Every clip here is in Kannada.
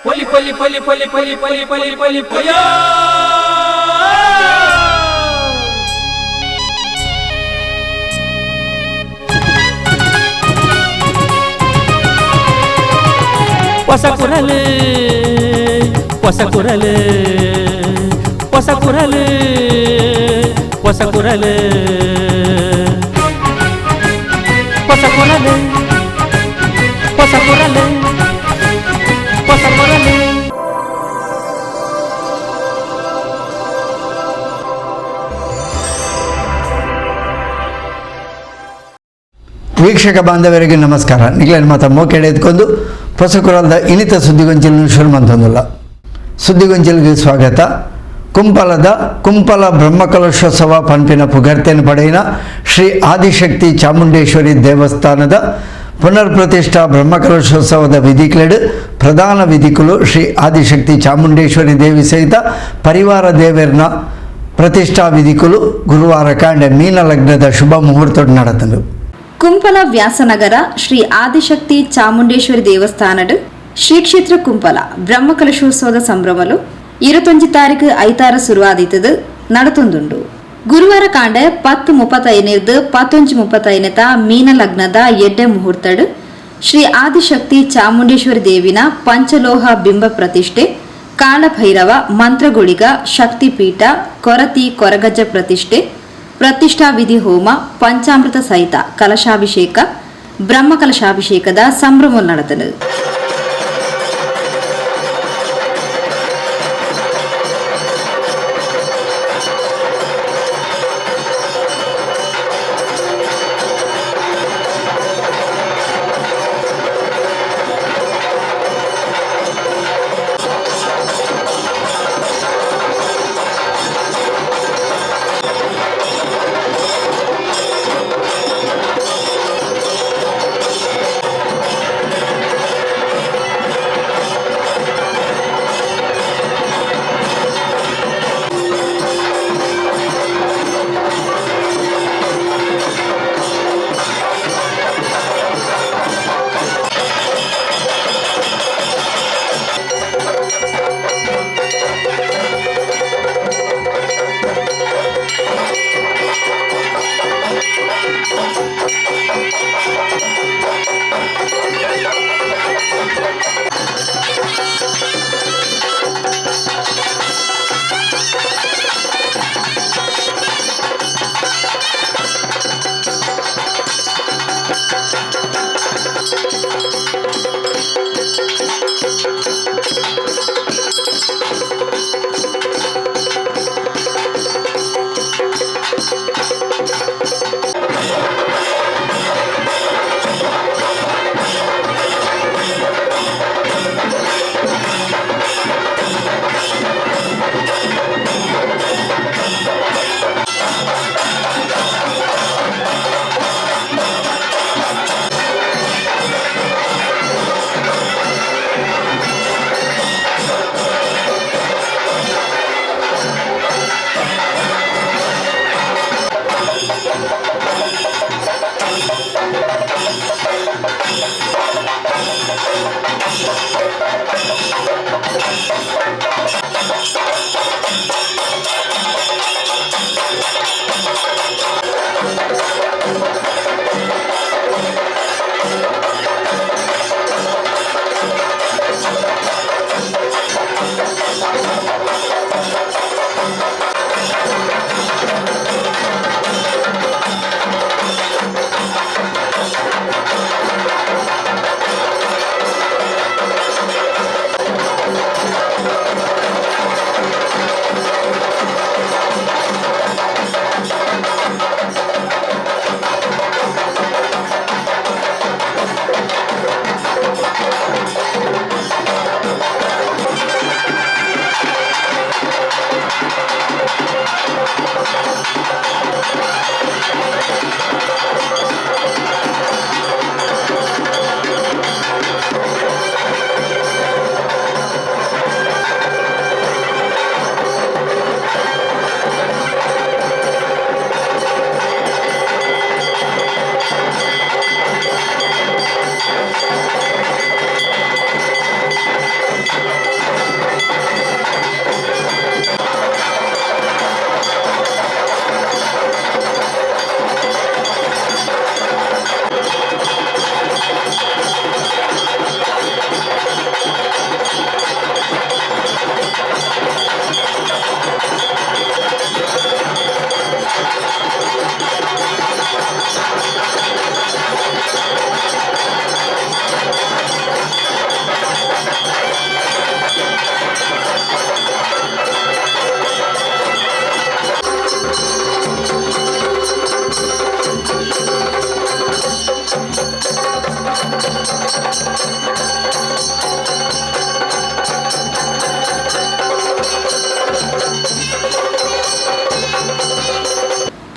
ಪೊಲಿ ಪೊಲಿ ಪೊಲಿ ಪೊಲಿ ಪೊಲಿ ಪೊಲಿ ಪೊಲಿ ಪೊಲಿ ಪೊಯ ಹೊಸ ಕುರಲು ಹೊಸ ಕುರಲು ಹೊಸ ಕುರಲು ಹೊಸ ಕುರಲು ಹೊಸ ಕುರಲು ಹೊಸ ಕುರಲು ಹೊಸ ಕುರಲು. ವೀಕ್ಷಕ ಬಾಂಧವರಿಗೆ ನಮಸ್ಕಾರ. ನಿಖಿಲನ್ ಮಾತ ಮೋಕೆಡೆ ಎತ್ಕೊಂಡು ಹೊಸಕುರಲ್ದ ಇನಿತ ಸುದ್ದಿಗೊಂಚಲನ್ನು ಶುರು ಮಂತೊಂದುಲ್ಲ. ಸುದ್ದಿಗೊಂಚಲಿಗೆ ಸ್ವಾಗತ. ಕುಂಪಲ ಬ್ರಹ್ಮಕಲಶೋತ್ಸವ ಪಂಪಿನ ಪುಗರ್ತೆಯನ್ನು ಪಡೆಯಿನ ಶ್ರೀ ಆದಿಶಕ್ತಿ ಚಾಮುಂಡೇಶ್ವರಿ ದೇವಸ್ಥಾನದ ಪುನರ್ ಪ್ರತಿಷ್ಠಾ ಬ್ರಹ್ಮಕಲಶೋತ್ಸವದ ವಿಧಿಕ್ಲೆಡು ಪ್ರಧಾನ ವಿಧಿಕುಲು ಶ್ರೀ ಆದಿಶಕ್ತಿ ಚಾಮುಂಡೇಶ್ವರಿ ದೇವಿ ಸಹಿತ ಪರಿವಾರ ದೇವರನ ಪ್ರತಿಷ್ಠಾ ವಿಧಿಕುಲು ಗುರುವಾರ ಕಾಂಡೆ ಮೀನ ಲಗ್ನದ ಶುಭ ಮುಹೂರ್ತ ನಡೆದನು. ಕುಂಪಲ ವ್ಯಾಸನಗರ ಶ್ರೀ ಆದಿಶಕ್ತಿ ಚಾಮುಂಡೇಶ್ವರಿ ದೇವಸ್ಥಾನಡು ಶ್ರೀ ಕ್ಷೇತ್ರ ಕುಂಪಲ ಬ್ರಹ್ಮಕಲಶೋತ್ಸವದ ಸಂಭ್ರಮಲು 21 ತಾರೀಕು ಐತಾರ ಶುರುವಾದೀತದು ನಡತೊಂದುಂಡು. ಗುರುವಾರ ಕಾಂಡೆ 10:35 11:35 ಮೀನ ಲಗ್ನದ ಎಡ್ಡೆ ಮುಹೂರ್ತಡು ಶ್ರೀ ಆದಿಶಕ್ತಿ ಚಾಮುಂಡೇಶ್ವರಿ ದೇವಿನ ಪಂಚಲೋಹ ಬಿಂಬ ಪ್ರತಿಷ್ಠೆ, ಕಾಲಭೈರವ ಮಂತ್ರಗುಳಿಗ ಶಕ್ತಿಪೀಠ ಕೊರತಿ ಕೊರಗಜ್ಜ ಪ್ರತಿಷ್ಠೆ, ಪ್ರತಿಷ್ಠಾ ವಿಧಿ ಹೋಮ, ಪಂಚಾಮೃತ ಸಹಿತ ಕಲಶಾಭಿಷೇಕ, ಬ್ರಹ್ಮ ಕಲಶಾಭಿಷೇಕದ ಸಂಭ್ರಮ ನಡೆದನು.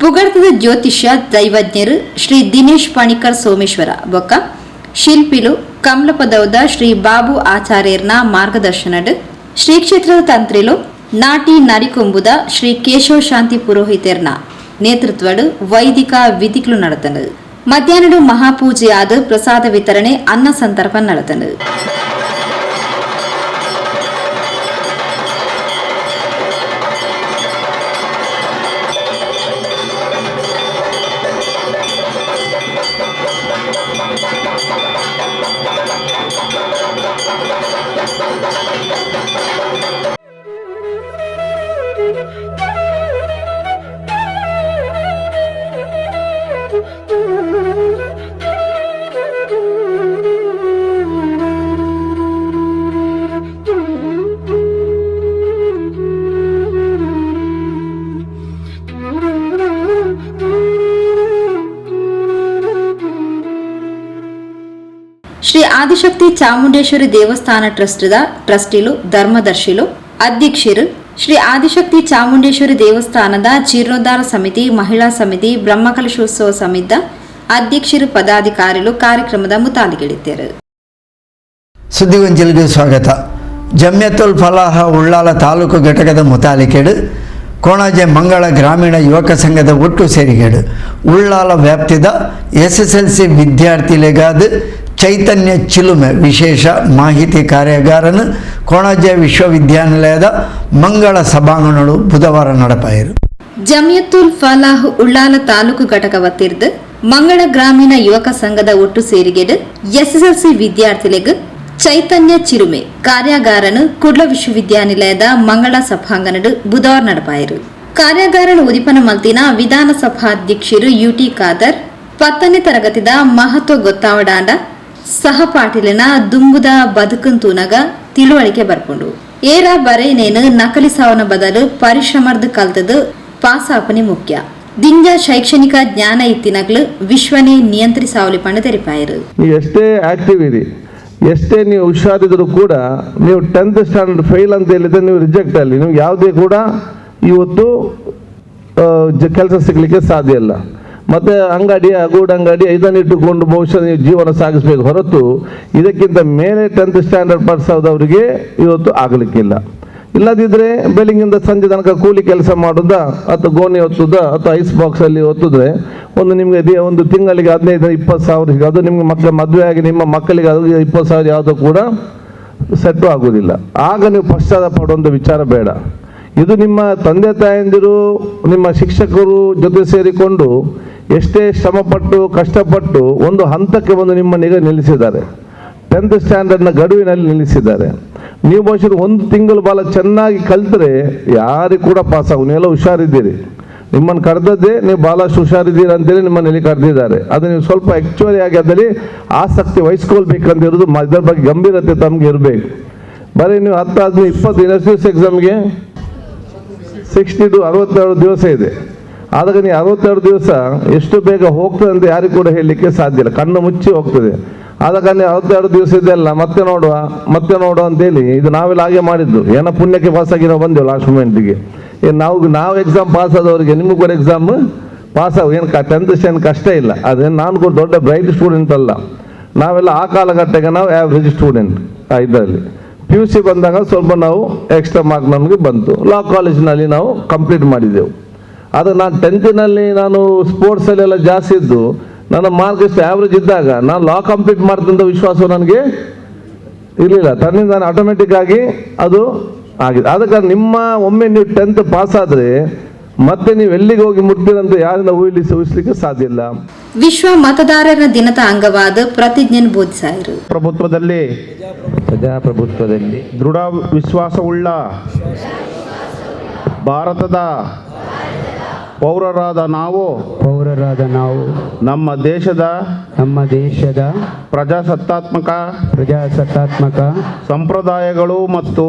ಪುಗಡ್ತದ ಜ್ಯೋತಿಷ್ಯ ದೈವಜ್ಞರು ಶ್ರೀ ದಿನೇಶ್ ಪಣಿಕರ್ ಸೋಮೇಶ್ವರ ಬೊಕ್ಕ ಶಿಲ್ಪಿಲು ಕಮಲಪದೌದ ಶ್ರೀ ಬಾಬು ಆಚಾರ್ಯರ್ನ ಮಾರ್ಗದರ್ಶನಡ್ ಶ್ರೀ ಕ್ಷೇತ್ರದ ತಂತ್ರಿಲು ನಾಟಿ ನರಿಕೊಂಬುದ ಶ್ರೀ ಕೇಶವ ಶಾಂತಿ ಪುರೋಹಿತರ್ನ ನೇತೃತ್ವಡು ವೈದಿಕ ವಿಧಿಗಳು ನಡೆತಂಡು ಮಧ್ಯಾಹ್ನಡು ಮಹಾಪೂಜೆಯಾದ ಪ್ರಸಾದ ವಿತರಣೆ ಅನ್ನ ಸಂತರ್ಪಣೆ ನಡೆತಂಡು. ಶ್ರೀ ಆದಿಶಕ್ತಿ ಚಾಮುಂಡೇಶ್ವರಿ ದೇವಸ್ಥಾನ ಟ್ರಸ್ಟ್ದ ಟ್ರಸ್ಟಿಲು ಧರ್ಮದರ್ಶಿಲು ಅಧ್ಯಕ್ಷರು ಶ್ರೀ ಆದಿಶಕ್ತಿ ಚಾಮುಂಡೇಶ್ವರಿ ದೇವಸ್ಥಾನದ ಜೀರ್ಣೋದ್ಧಾರ ಸಮಿತಿ ಮಹಿಳಾ ಸಮಿತಿ ಬ್ರಹ್ಮಕಲಶೋತ್ಸವ ಸಮಿತಿದ ಅಧ್ಯಕ್ಷರು ಪದಾಧಿಕಾರಿಗಳು ಕಾರ್ಯಕ್ರಮದ ಮುತಾಲಿಗಳಿದ್ದರು. ಸುದ್ದಿಗೊಂಚಲಿಗೆ ಸ್ವಾಗತ. ಜಮ್ಯತುಲ್ ಫಲಾಹ ಉಳ್ಳಾಲ ತಾಲೂಕು ಘಟಕದ ಮುತಾಲಿಕೆಡು ಕೋಣಾಜೆ ಮಂಗಳ ಗ್ರಾಮೀಣ ಯುವಕ ಸಂಘದ ಒಟ್ಟು ಸೇರಿಕೆಡು ಉಳ್ಳಾಲ ವ್ಯಾಪ್ತಿದ SSLC ವಿದ್ಯಾರ್ಥಿಗಳಿಗಾದ ಚೈತನ್ಯ ಚಿಲುಮೆ ವಿಶೇಷ ಮಾಹಿತಿ ಕಾರ್ಯಾಗಾರನು ಕೋಣಾಜೆ ವಿಶ್ವವಿದ್ಯಾನಿಲಯದ ಮಂಗಳ ಸಭಾಂಗಣಗಳು ಬುಧವಾರ ನಡೆಪಾಯಿರು. ಜಮಿಯತುಲ್ ಫಲಾಹ್ ಉಳ್ಳಾಲ ತಾಲೂಕು ಘಟಕ ವತಿರ್ದು ಮಂಗಳ ಗ್ರಾಮೀಣ ಯುವಕ ಸಂಘದ ಒಟ್ಟು ಸೇರಿಗೆಡು SSLC ವಿದ್ಯಾರ್ಥಿಗಳಿಗೆ ಚೈತನ್ಯ ಚಿರುಮೆ ಕಾರ್ಯಾಗಾರನು ಕುಡ್ಲ ವಿಶ್ವವಿದ್ಯಾನಿಲಯದ ಮಂಗಳ ಸಭಾಂಗಣಡು ಬುಧವಾರ ನಡೆಪಾಯಿರು. ಕಾರ್ಯಾಗಾರನ ಉದಿಪನ ಮಲ್ತಿನ ವಿಧಾನಸಭಾಧ್ಯಕ್ಷರು UT ಖಾದರ್ 10ನೇ ತರಗತಿದ ಮಹತ್ವ ಗೊತ್ತಾವಡಾಂಡ ಸಹಪಾಠಿಲಿನ ದುಂಬುದ ಬದುಕಂತೂನಗ ತಿಳುವಳಿಕೆ ಬರ್ಕೊಂಡು ಏರ ಬರೇನೇನು ನಕಲಿ ಸಾವನ ಬದಲು ಪರಿಶ್ರಮರ್ದು ಕಲ್ತದು ಪಾಸಾಪನೆ ಮುಖ್ಯ ದಿಂಜ ಶೈಕ್ಷಣಿಕ ಜ್ಞಾನ ಇತ್ತಿನಗಳು ವಿಶ್ವನೇ ನಿಯಂತ್ರಿಸಾವಲಿ ಪಂಡ ತೆರಿಪಾಯಿರು. ನೀವು ಎಷ್ಟೇ ಆಕ್ಟಿವ್ ಇರಿ, ಎಷ್ಟೇ ನೀವು ಹುಷಾರಿದ್ರು ಕೂಡ ನೀವು 10th ಸ್ಟ್ಯಾಂಡರ್ಡ್ ಫೇಲ್ ಅಂತ ಹೇಳಿದ್ರೆ ನೀವು ರಿಜೆಕ್ಟ್ ಅಲ್ಲಿ ನಿಮ್ಗೆ ಯಾವುದೇ ಕೂಡ ಇವತ್ತು ಕೆಲಸ ಸಿಗಲಿಕ್ಕೆ ಸಾಧ್ಯ ಇಲ್ಲ. ಮತ್ತು ಅಂಗಡಿ ಗೂಡಂಗಡಿ ಇದನ್ನಿಟ್ಟುಕೊಂಡು ಬಹುಶಃ ನೀವು ಜೀವನ ಸಾಗಿಸಬೇಕು ಹೊರತು ಇದಕ್ಕಿಂತ ಮೇಲೆ 10th ಸ್ಟ್ಯಾಂಡರ್ಡ್ ಪಾಸ್ ಆದವರಿಗೆ ಇವತ್ತು ಆಗಲಿಕ್ಕಿಲ್ಲ. ಇಲ್ಲದಿದ್ದರೆ ಬೆಳಗಿಂದ ಸಂಜೆ ತನಕ ಕೂಲಿ ಕೆಲಸ ಮಾಡೋದ ಅಥವಾ ಗೋಣಿ ಹೊತ್ತುದ ಅಥವಾ ಐಸ್ ಬಾಕ್ಸಲ್ಲಿ ಹೊತ್ತಿದ್ರೆ ನಿಮಗೆ ಒಂದು ತಿಂಗಳಿಗೆ 15-20 ಸಾವಿರ ಸಿಗ, ಅದು ನಿಮ್ಗೆ ಮದುವೆ ಆಗಿ ನಿಮ್ಮ ಮಕ್ಕಳಿಗೆ ಅದು 20 ಸಾವಿರ ಯಾವುದೂ ಕೂಡ ಸೆಟ್ಟು ಆಗೋದಿಲ್ಲ. ಆಗ ನೀವು ಪಶ್ಚಾತ್ತಾಪ ಪಡುವಂಥ ವಿಚಾರ ಬೇಡ. ಇದು ನಿಮ್ಮ ತಂದೆ ತಾಯಂದಿರು ನಿಮ್ಮ ಶಿಕ್ಷಕರು ಜೊತೆ ಸೇರಿಕೊಂಡು ಎಷ್ಟೇ ಶ್ರಮಪಟ್ಟು ಕಷ್ಟಪಟ್ಟು ಒಂದು ಹಂತಕ್ಕೆ ಬಂದು ನಿಮ್ಮನ್ನೀಗ ನಿಲ್ಲಿಸಿದ್ದಾರೆ. 10th ಸ್ಟ್ಯಾಂಡರ್ಡ್ನ ಗಡುವಿನಲ್ಲಿ ನಿಲ್ಲಿಸಿದ್ದಾರೆ. ನೀವು ಬಹುಶಃ ಒಂದು ತಿಂಗಳು ಭಾಳ ಚೆನ್ನಾಗಿ ಕಲ್ತರೆ ಯಾರಿಗೂ ಕೂಡ ಪಾಸ್ ಆಗು. ನೀವೆಲ್ಲ ಹುಷಾರಿದ್ದೀರಿ, ನಿಮ್ಮನ್ನು ಕರೆದದ್ದೇ ನೀವು ಭಾಳಷ್ಟು ಹುಷಾರಿದ್ದೀರಿ ಅಂತೇಳಿ ನಿಮ್ಮನ್ನು ಇಲ್ಲಿ ಕರೆದಿದ್ದಾರೆ. ಅದು ನೀವು ಸ್ವಲ್ಪ ಆ್ಯಕ್ಚುಲಿ ಆಗಿ ಅದರಲ್ಲಿ ಆಸಕ್ತಿ ವಹಿಸ್ಕೊಳ್ಬೇಕಂತ ಇರೋದು ಇದರ ಬಗ್ಗೆ ಗಂಭೀರತೆ ತಮಗೆ ಇರಬೇಕು. ಬರೀ ನೀವು 10 20 ಯೂನಿವರ್ಸಿಟಿ ಎಕ್ಸಾಮ್ಗೆ 60 to 62 ದಿವಸ ಇದೆ. ಆದಾಗ ನೀವು 62 ದಿವಸ ಎಷ್ಟು ಬೇಗ ಹೋಗ್ತದೆ ಅಂತ ಯಾರಿಗೂ ಕೂಡ ಹೇಳಲಿಕ್ಕೆ ಸಾಧ್ಯ ಇಲ್ಲ. ಕಣ್ಣು ಮುಚ್ಚಿ ಹೋಗ್ತದೆ. ಆದಾಗ ನೀವು 62 ದಿವಸ ಇದೆಲ್ಲ ಮತ್ತೆ ನೋಡುವ ಅಂತೇಳಿ ಇದು ನಾವೆಲ್ಲ ಹಾಗೆ ಮಾಡಿದ್ದು. ಏನೋ ಪುಣ್ಯಕ್ಕೆ ಪಾಸಾಗಿ ನಾವು ಬಂದೆವು ಲಾಸ್ಟ್ ಮೂಮೆಂಟಿಗೆ. ನಾವು ಎಕ್ಸಾಮ್ ಪಾಸ್ ಆದವರಿಗೆ ನಿಮಗೂ ಕೂಡ ಎಕ್ಸಾಮ್ ಪಾಸ್ ಆಗ ಏನು 10th ಸ್ಟ್ಯಾಂಡರ್ಡ್ ಕಷ್ಟ ಇಲ್ಲ. ಅದೇನು ನಾನು ಕೂಡ ದೊಡ್ಡ ಬ್ರೈಟ್ ಸ್ಟೂಡೆಂಟ್ ಅಲ್ಲ. ನಾವೆಲ್ಲ ಆ ಕಾಲಘಟ್ಟಕ್ಕೆ ನಾವು ಆ್ಯಾವ್ರೇಜ್ ಸ್ಟೂಡೆಂಟ್. ಇದರಲ್ಲಿ PUC ಬಂದಾಗ ಸ್ವಲ್ಪ ನಾವು ಎಕ್ಸ್ಟ್ರಾ ಮಾರ್ಕ್ ನಮಗೆ ಬಂತು. ಲಾ ಕಾಲೇಜಿನಲ್ಲಿ ನಾವು ಕಂಪ್ಲೀಟ್ ಮಾಡಿದೆವು. ಅದು ನಾನು 10th ನಾನು ಸ್ಪೋರ್ಟ್ಸಲ್ಲೆಲ್ಲ ಜಾಸ್ತಿ ಇದ್ದು ನನ್ನ ಮಾರ್ಕ್ ಎಷ್ಟು ಆ್ಯಾವ್ರೇಜ್ ಇದ್ದಾಗ ನಾನು ಲಾ ಕಂಪ್ಲೀಟ್ ಮಾಡ್ತಂಥ ವಿಶ್ವಾಸ ನನಗೆ ಇರಲಿಲ್ಲ. ತನ್ನಿಂದ ನಾನು ಆಟೋಮೆಟಿಕ್ ಆಗಿ ಅದು ಆಗಿದೆ. ಆದ ಕಾರಣ ನಿಮ್ಮ ಒಮ್ಮೆ ನೀವು 10th ಪಾಸ್ ಆದರೆ ಮತ್ತೆ ನೀವು ಎಲ್ಲಿಗೆ ಹೋಗಿ ಮುಟ್ತೀರಂತ ಯಾರಿಂದ ಊಹಿಸಲಿಕ್ಕೆ ಸಾಧ್ಯ ಇಲ್ಲ. ವಿಶ್ವ ಮತದಾರರ ದಿನದ ಅಂಗವಾದ ಪ್ರತಿಜ್ಞೆ ಬೋಧಿಸಿದರು. ಪ್ರಜಾಪ್ರಭುತ್ವದಲ್ಲಿ ದೃಢ ವಿಶ್ವಾಸವುಳ್ಳ ಭಾರತದ ಪೌರರಾದ ನಾವು ನಮ್ಮ ನಮ್ಮ ನಮ್ಮ ದೇಶದ ಪ್ರಜಾಸತ್ತಾತ್ಮಕ ಸಂಪ್ರದಾಯಗಳು ಮತ್ತು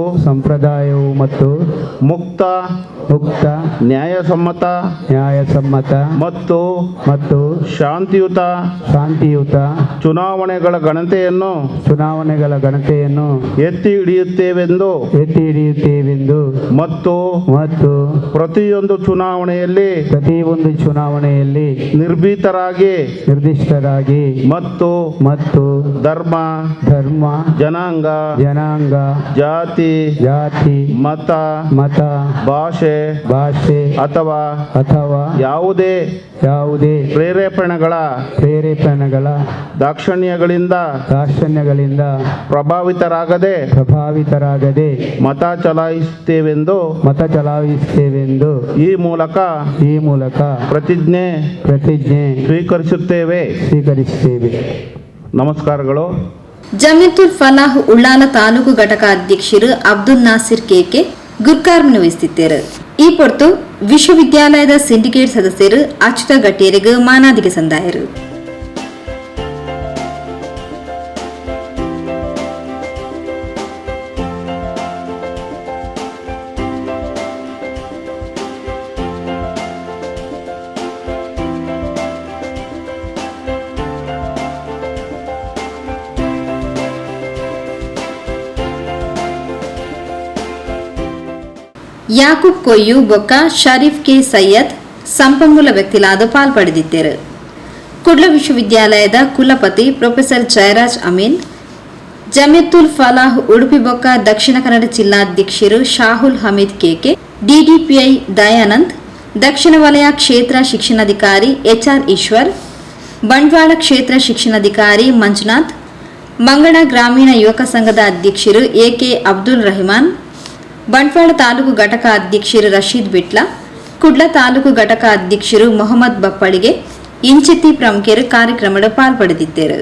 ಮುಕ್ತ ನ್ಯಾಯಸಮ್ಮತ ಮತ್ತು ಶಾಂತಿಯುತ ಚುನಾವಣೆಗಳ ಗಣತೆಯನ್ನು ಎತ್ತಿ ಹಿಡಿಯುತ್ತೇವೆಂದು ಮತ್ತು ಪ್ರತಿಯೊಂದು ಚುನಾವಣೆಯಲ್ಲಿ ನಿರ್ಭೀತರಾಗಿ ಮತ್ತು ಧರ್ಮ ಜನಾಂಗ ಜಾತಿ ಮತ ಭಾಷೆ ಅಥವಾ ಯಾವುದೇ ಪ್ರೇರೇಪಣೆಗಳ ದಾಕ್ಷಣ್ಯಗಳಿಂದ ಪ್ರಭಾವಿತರಾಗದೆ ಮತ ಚಲಾಯಿಸುತ್ತೇವೆಂದು ಈ ಮೂಲಕ ಪ್ರತಿಜ್ಞೆ ಸ್ವೀಕರಿಸುತ್ತೇವೆ. ನಮಸ್ಕಾರಗಳು. ಜಮೀತುಲ್ ಫಲಾಹ್ ಉಳ್ಳಾಲ ತಾಲೂಕು ಘಟಕ ಅಧ್ಯಕ್ಷರು ಅಬ್ದುಲ್ ನಾಸಿರ್ ಕೆಕೆ ಗುರ್ಕಾರ್ಮನ್ನು ವಹಿಸುತ್ತಿದ್ದರು. ಈ ಪೊರ್ತು ವಿಶ್ವವಿದ್ಯಾಲಯದ ಸಿಂಡಿಕೇಟ್ ಸದಸ್ಯರು ಅಚ್ಯುತ ಗಟ್ಟಿಯರಿಗೆ ಮಾನಾದಿಗೆ ಸಂದಾಯರು. ಯಾಕೂಬ್ ಕೊಯ್ಯು ಬೊಕ್ಕ ಶರೀಫ್ ಕೆ ಸೈಯದ್ ಸಂಪನ್ಮೂಲ ವ್ಯಕ್ತಿಲಾದ ಪಾಲ್ಪಡೆದಿದ್ದರು. ಕುಡ್ಲ ವಿಶ್ವವಿದ್ಯಾಲಯದ ಕುಲಪತಿ ಪ್ರೊಫೆಸರ್ ಜಯರಾಜ್ ಅಮೀನ್, ಜಮೀತುಲ್ ಫಲಾಹ್ ಉಡುಪಿ ಬೊಕ್ಕ ದಕ್ಷಿಣ ಕನ್ನಡ ಜಿಲ್ಲಾಧ್ಯಕ್ಷರು ಶಾಹುಲ್ ಹಮೀದ್ ಕೆಕೆ, ಡಿಡಿಪಿಐ ದಯಾನಂದ್, ದಕ್ಷಿಣ ವಲಯ ಕ್ಷೇತ್ರ ಶಿಕ್ಷಣಾಧಿಕಾರಿ ಎಚ್ಆರ್ ಈಶ್ವರ್, ಬಂಟ್ವಾಳ ಕ್ಷೇತ್ರ ಶಿಕ್ಷಣಾಧಿಕಾರಿ ಮಂಜುನಾಥ್, ಮಂಗಣ ಗ್ರಾಮೀಣ ಯುವಕ ಸಂಘದ ಅಧ್ಯಕ್ಷರು ಎಕೆ ಅಬ್ದುಲ್ ರಹಿಮಾನ್, ಬಂಟ್ವಾಳ ತಾಲೂಕು ಘಟಕ ಅಧ್ಯಕ್ಷರು ರಶೀದ್ ಬಿಟ್ಲ, ಕುಡ್ಲ ತಾಲೂಕು ಘಟಕ ಅಧ್ಯಕ್ಷರು ಮೊಹಮ್ಮದ್ ಬಪ್ಪಳಿಗೆ ಇಂಚಿತ್ತಿ ಪ್ರಮುಖರು ಕಾರ್ಯಕ್ರಮದ ಪಾಲ್ಪಡೆದಿದ್ದರು.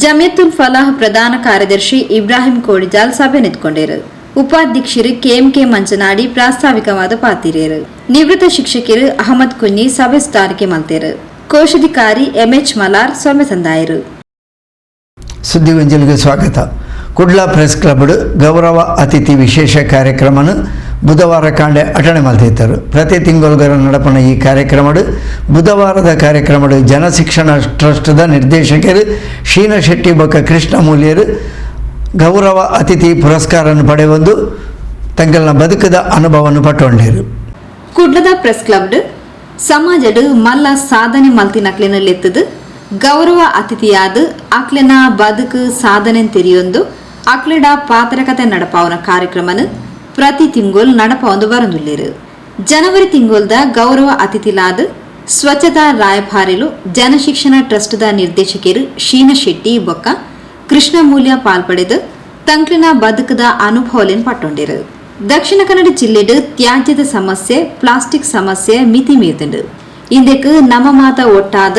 ಜಮೀತುಲ್ ಫಲಾಹ್ ಪ್ರಧಾನ ಕಾರ್ಯದರ್ಶಿ ಇಬ್ರಾಹಿಂ ಕೋಡಿಜಾಲ್ ಸಭೆ ನೆತ್ಕೊಂಡರು. ಉಪಾಧ್ಯಕ್ಷರು ಕೆಎಂಕೆ ಮಂಜನಾಡಿ ಪ್ರಾಸ್ತಾವಿಕವಾದ ಪಾತಿರೇರು. ನಿವೃತ್ತ ಶಿಕ್ಷಕರು ಅಹಮದ್ ಕುನ್ನಿ ಸಭೆ ಸುಧಾರಿಕೆ ಮಲ್ತೇರು. ಕೋಶಾಧಿಕಾರಿ ಎಂಎಚ್ ಮಲಾರ್ ಸೊಮ್ಮೆ ಸಂದಾಯರು. ಸುದ್ದಿಗೊಂಜಲಿಗೆ ಸ್ವಾಗತ. ಕುಡ್ಲ ಪ್ರೆಸ್ ಕ್ಲಬ್ ಗೌರವ ಅತಿಥಿ ವಿಶೇಷ ಕಾರ್ಯಕ್ರಮನು ಬುಧವಾರ ಕಾಂಡೆ ಅಟಣೆ ಮಲ್ತಿದ್ದರು. ಪ್ರತಿ ತಿಂಗಳಗರ ನಡಪಣ ಈ ಕಾರ್ಯಕ್ರಮ ಬುಧವಾರದ ಕಾರ್ಯಕ್ರಮ ಜನಶಿಕ್ಷಣ ಟ್ರಸ್ಟ್ದ ನಿರ್ದೇಶಕರು ಶೀನ ಶೆಟ್ಟಿ ಬೊಕ್ಕ ಕೃಷ್ಣ ಮೂಲ್ಯರು ಗೌರವ ಅತಿಥಿ ಪುರಸ್ಕಾರವನ್ನು ಪಡೆಯೊಂದು ತಂಗಲ್ನ ಬದುಕದ ಅನುಭವವನ್ನು ಪಟ್ಟೊಂಡರು. ಕುಡ್ಲದ ಪ್ರೆಸ್ ಕ್ಲಬ್ ಸಮಾಜಡ್ ಮಲ್ಲ ಸಾಧನೆ ಮಲ್ತಿನಕ್ಲೆನಲ್ಲೆತ್ತದು ಗೌರವ ಅತಿಥಿಯಾದ ಅಕ್ಲೆನ ಬದುಕು ಸಾಧನೆ ತೆರೆಯೊಂದು ಅಕ್ಲೆಡ ಪಾತ್ರಕತೆ ನಡಪಾವನ ಕಾರ್ಯಕ್ರಮನು ಪ್ರತಿ ತಿಂಗಳು ನಡಪಾವೊಂದು ಬರಂದುಲ್ಲೇರು. ಜನವರಿ ತಿಂಗಳದ ಗೌರವ ಅತಿಥಿಲಾದ ಸ್ವಚ್ಛತಾ ರಾಯಭಾರಿಲು ಜನಶಿಕ್ಷಣ ಟ್ರಸ್ಟ್ದ ನಿರ್ದೇಶಕರು ಶೀನ ಶೆಟ್ಟಿ ಬೊಕ್ಕ ಕೃಷ್ಣ ಮೂಲ್ಯ ಪಾಲ್ಪಡೆದು ತಂಕ್ಲಿನ ಬದುಕದ ಅನುಭವಲೆನ್ ಪಟ್ಟೊಂಡರು. ದಕ್ಷಿಣ ಕನ್ನಡ ಜಿಲ್ಲೆಡ್ ತ್ಯಾಜ್ಯದ ಸಮಸ್ಯೆ ಪ್ಲಾಸ್ಟಿಕ್ ಸಮಸ್ಯೆ ಮಿತಿ ಮೀರ್ತಂಡು. ಇಂದಕ್ಕೆ ನಮ್ಮ ಮಾತ ಒಟ್ಟಾದ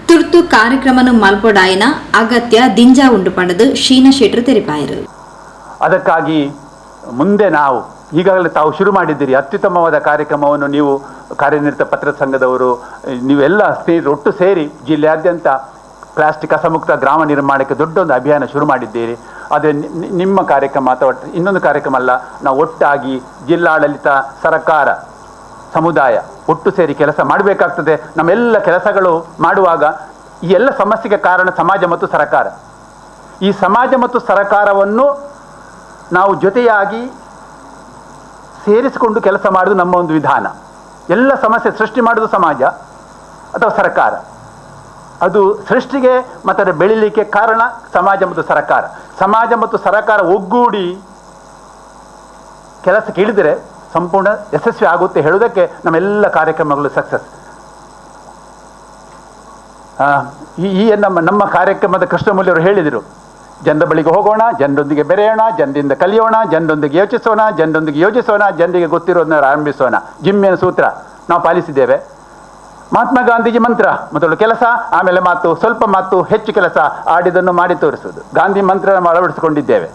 ತುರ್ತು ಕಾರ್ಯಕ್ರಮನು ಮಲ್ಪೊಡಾಯಿನ ಅಗತ್ಯ ದಿಂಜಾ ಉಂಡು ಪಡೆದು ಶೀನ ಶೆಟ್ರು ತೆರಿಪಾಯರು. ಅದಕ್ಕಾಗಿ ಮುಂದೆ ನಾವು ಈಗಾಗಲೇ ತಾವು ಶುರು ಮಾಡಿದ್ದೀರಿ ಅತ್ಯುತ್ತಮವಾದ ಕಾರ್ಯಕ್ರಮವನ್ನು ನೀವು ಕಾರ್ಯನಿರತ ಪತ್ರ ಸಂಘದವರು ನೀವೆಲ್ಲ ಒಟ್ಟು ಸೇರಿ ಜಿಲ್ಲೆಯಾದ್ಯಂತ ಪ್ಲಾಸ್ಟಿಕ್ ಅಸಮುಕ್ತ ಗ್ರಾಮ ನಿರ್ಮಾಣಕ್ಕೆ ದೊಡ್ಡೊಂದು ಅಭಿಯಾನ ಶುರು ಮಾಡಿದ್ದೀರಿ. ಆದರೆ ನಿಮ್ಮ ಕಾರ್ಯಕ್ರಮ ಅಥವಾ ಇನ್ನೊಂದು ಕಾರ್ಯಕ್ರಮ ಅಲ್ಲ, ನಾವು ಒಟ್ಟಾಗಿ ಜಿಲ್ಲಾಡಳಿತ, ಸರ್ಕಾರ, ಸಮುದಾಯ ಒಟ್ಟು ಸೇರಿ ಕೆಲಸ ಮಾಡಬೇಕಾಗ್ತದೆ. ನಮ್ಮೆಲ್ಲ ಕೆಲಸಗಳು ಮಾಡುವಾಗ ಈ ಎಲ್ಲ ಸಮಸ್ಯೆಗೆ ಕಾರಣ ಸಮಾಜ ಮತ್ತು ಸರ್ಕಾರ. ಈ ಸಮಾಜ ಮತ್ತು ಸರ್ಕಾರವನ್ನು ನಾವು ಜೊತೆಯಾಗಿ ಸೇರಿಸಿಕೊಂಡು ಕೆಲಸ ಮಾಡೋದು ನಮ್ಮ ಒಂದು ವಿಧಾನ. ಎಲ್ಲ ಸಮಸ್ಯೆ ಸೃಷ್ಟಿ ಮಾಡೋದು ಸಮಾಜ ಅಥವಾ ಸರ್ಕಾರ. ಅದು ಸೃಷ್ಟಿಗೆ ಮತ್ತು ಅದರ ಬೆಳೀಲಿಕ್ಕೆ ಕಾರಣ ಸಮಾಜ ಮತ್ತು ಸರ್ಕಾರ. ಸಮಾಜ ಮತ್ತು ಸರ್ಕಾರ ಒಗ್ಗೂಡಿ ಕೆಲಸಕ್ಕೆ ಇಳಿದರೆ ಸಂಪೂರ್ಣ ಯಶಸ್ವಿ ಆಗುತ್ತೆ ಹೇಳುವುದಕ್ಕೆ ನಮ್ಮೆಲ್ಲ ಕಾರ್ಯಕ್ರಮಗಳು ಸಕ್ಸಸ್. ಈ ನಮ್ಮ ಕಾರ್ಯಕ್ರಮದ ಕೃಷ್ಣಮೂಲ್ಯವರು ಹೇಳಿದರು, ಜನರ ಬಳಿಗೆ ಹೋಗೋಣ, ಜನರೊಂದಿಗೆ ಬೆರೆಯೋಣ, ಜನರಿಂದ ಕಲಿಯೋಣ, ಜನರೊಂದಿಗೆ ಯೋಚಿಸೋಣ, ಜನರಿಗೆ ಗೊತ್ತಿರೋದನ್ನ ಆರಂಭಿಸೋಣ. ಜಿಮ್ಮಿನ ಸೂತ್ರ ನಾವು ಪಾಲಿಸಿದ್ದೇವೆ. ಮಹಾತ್ಮ ಗಾಂಧೀಜಿ ಮಂತ್ರ, ಮೊದಲು ಕೆಲಸ, ಆಮೇಲೆ ಮಾತು, ಸ್ವಲ್ಪ ಮಾತು, ಹೆಚ್ಚು ಕೆಲಸ, ಆಡಿದನ್ನು ಮಾಡಿ ತೋರಿಸುವುದು. ಗಾಂಧಿ ಮಂತ್ರ ನಾವು ಅಳವಡಿಸಿಕೊಂಡಿದ್ದೇವೆ.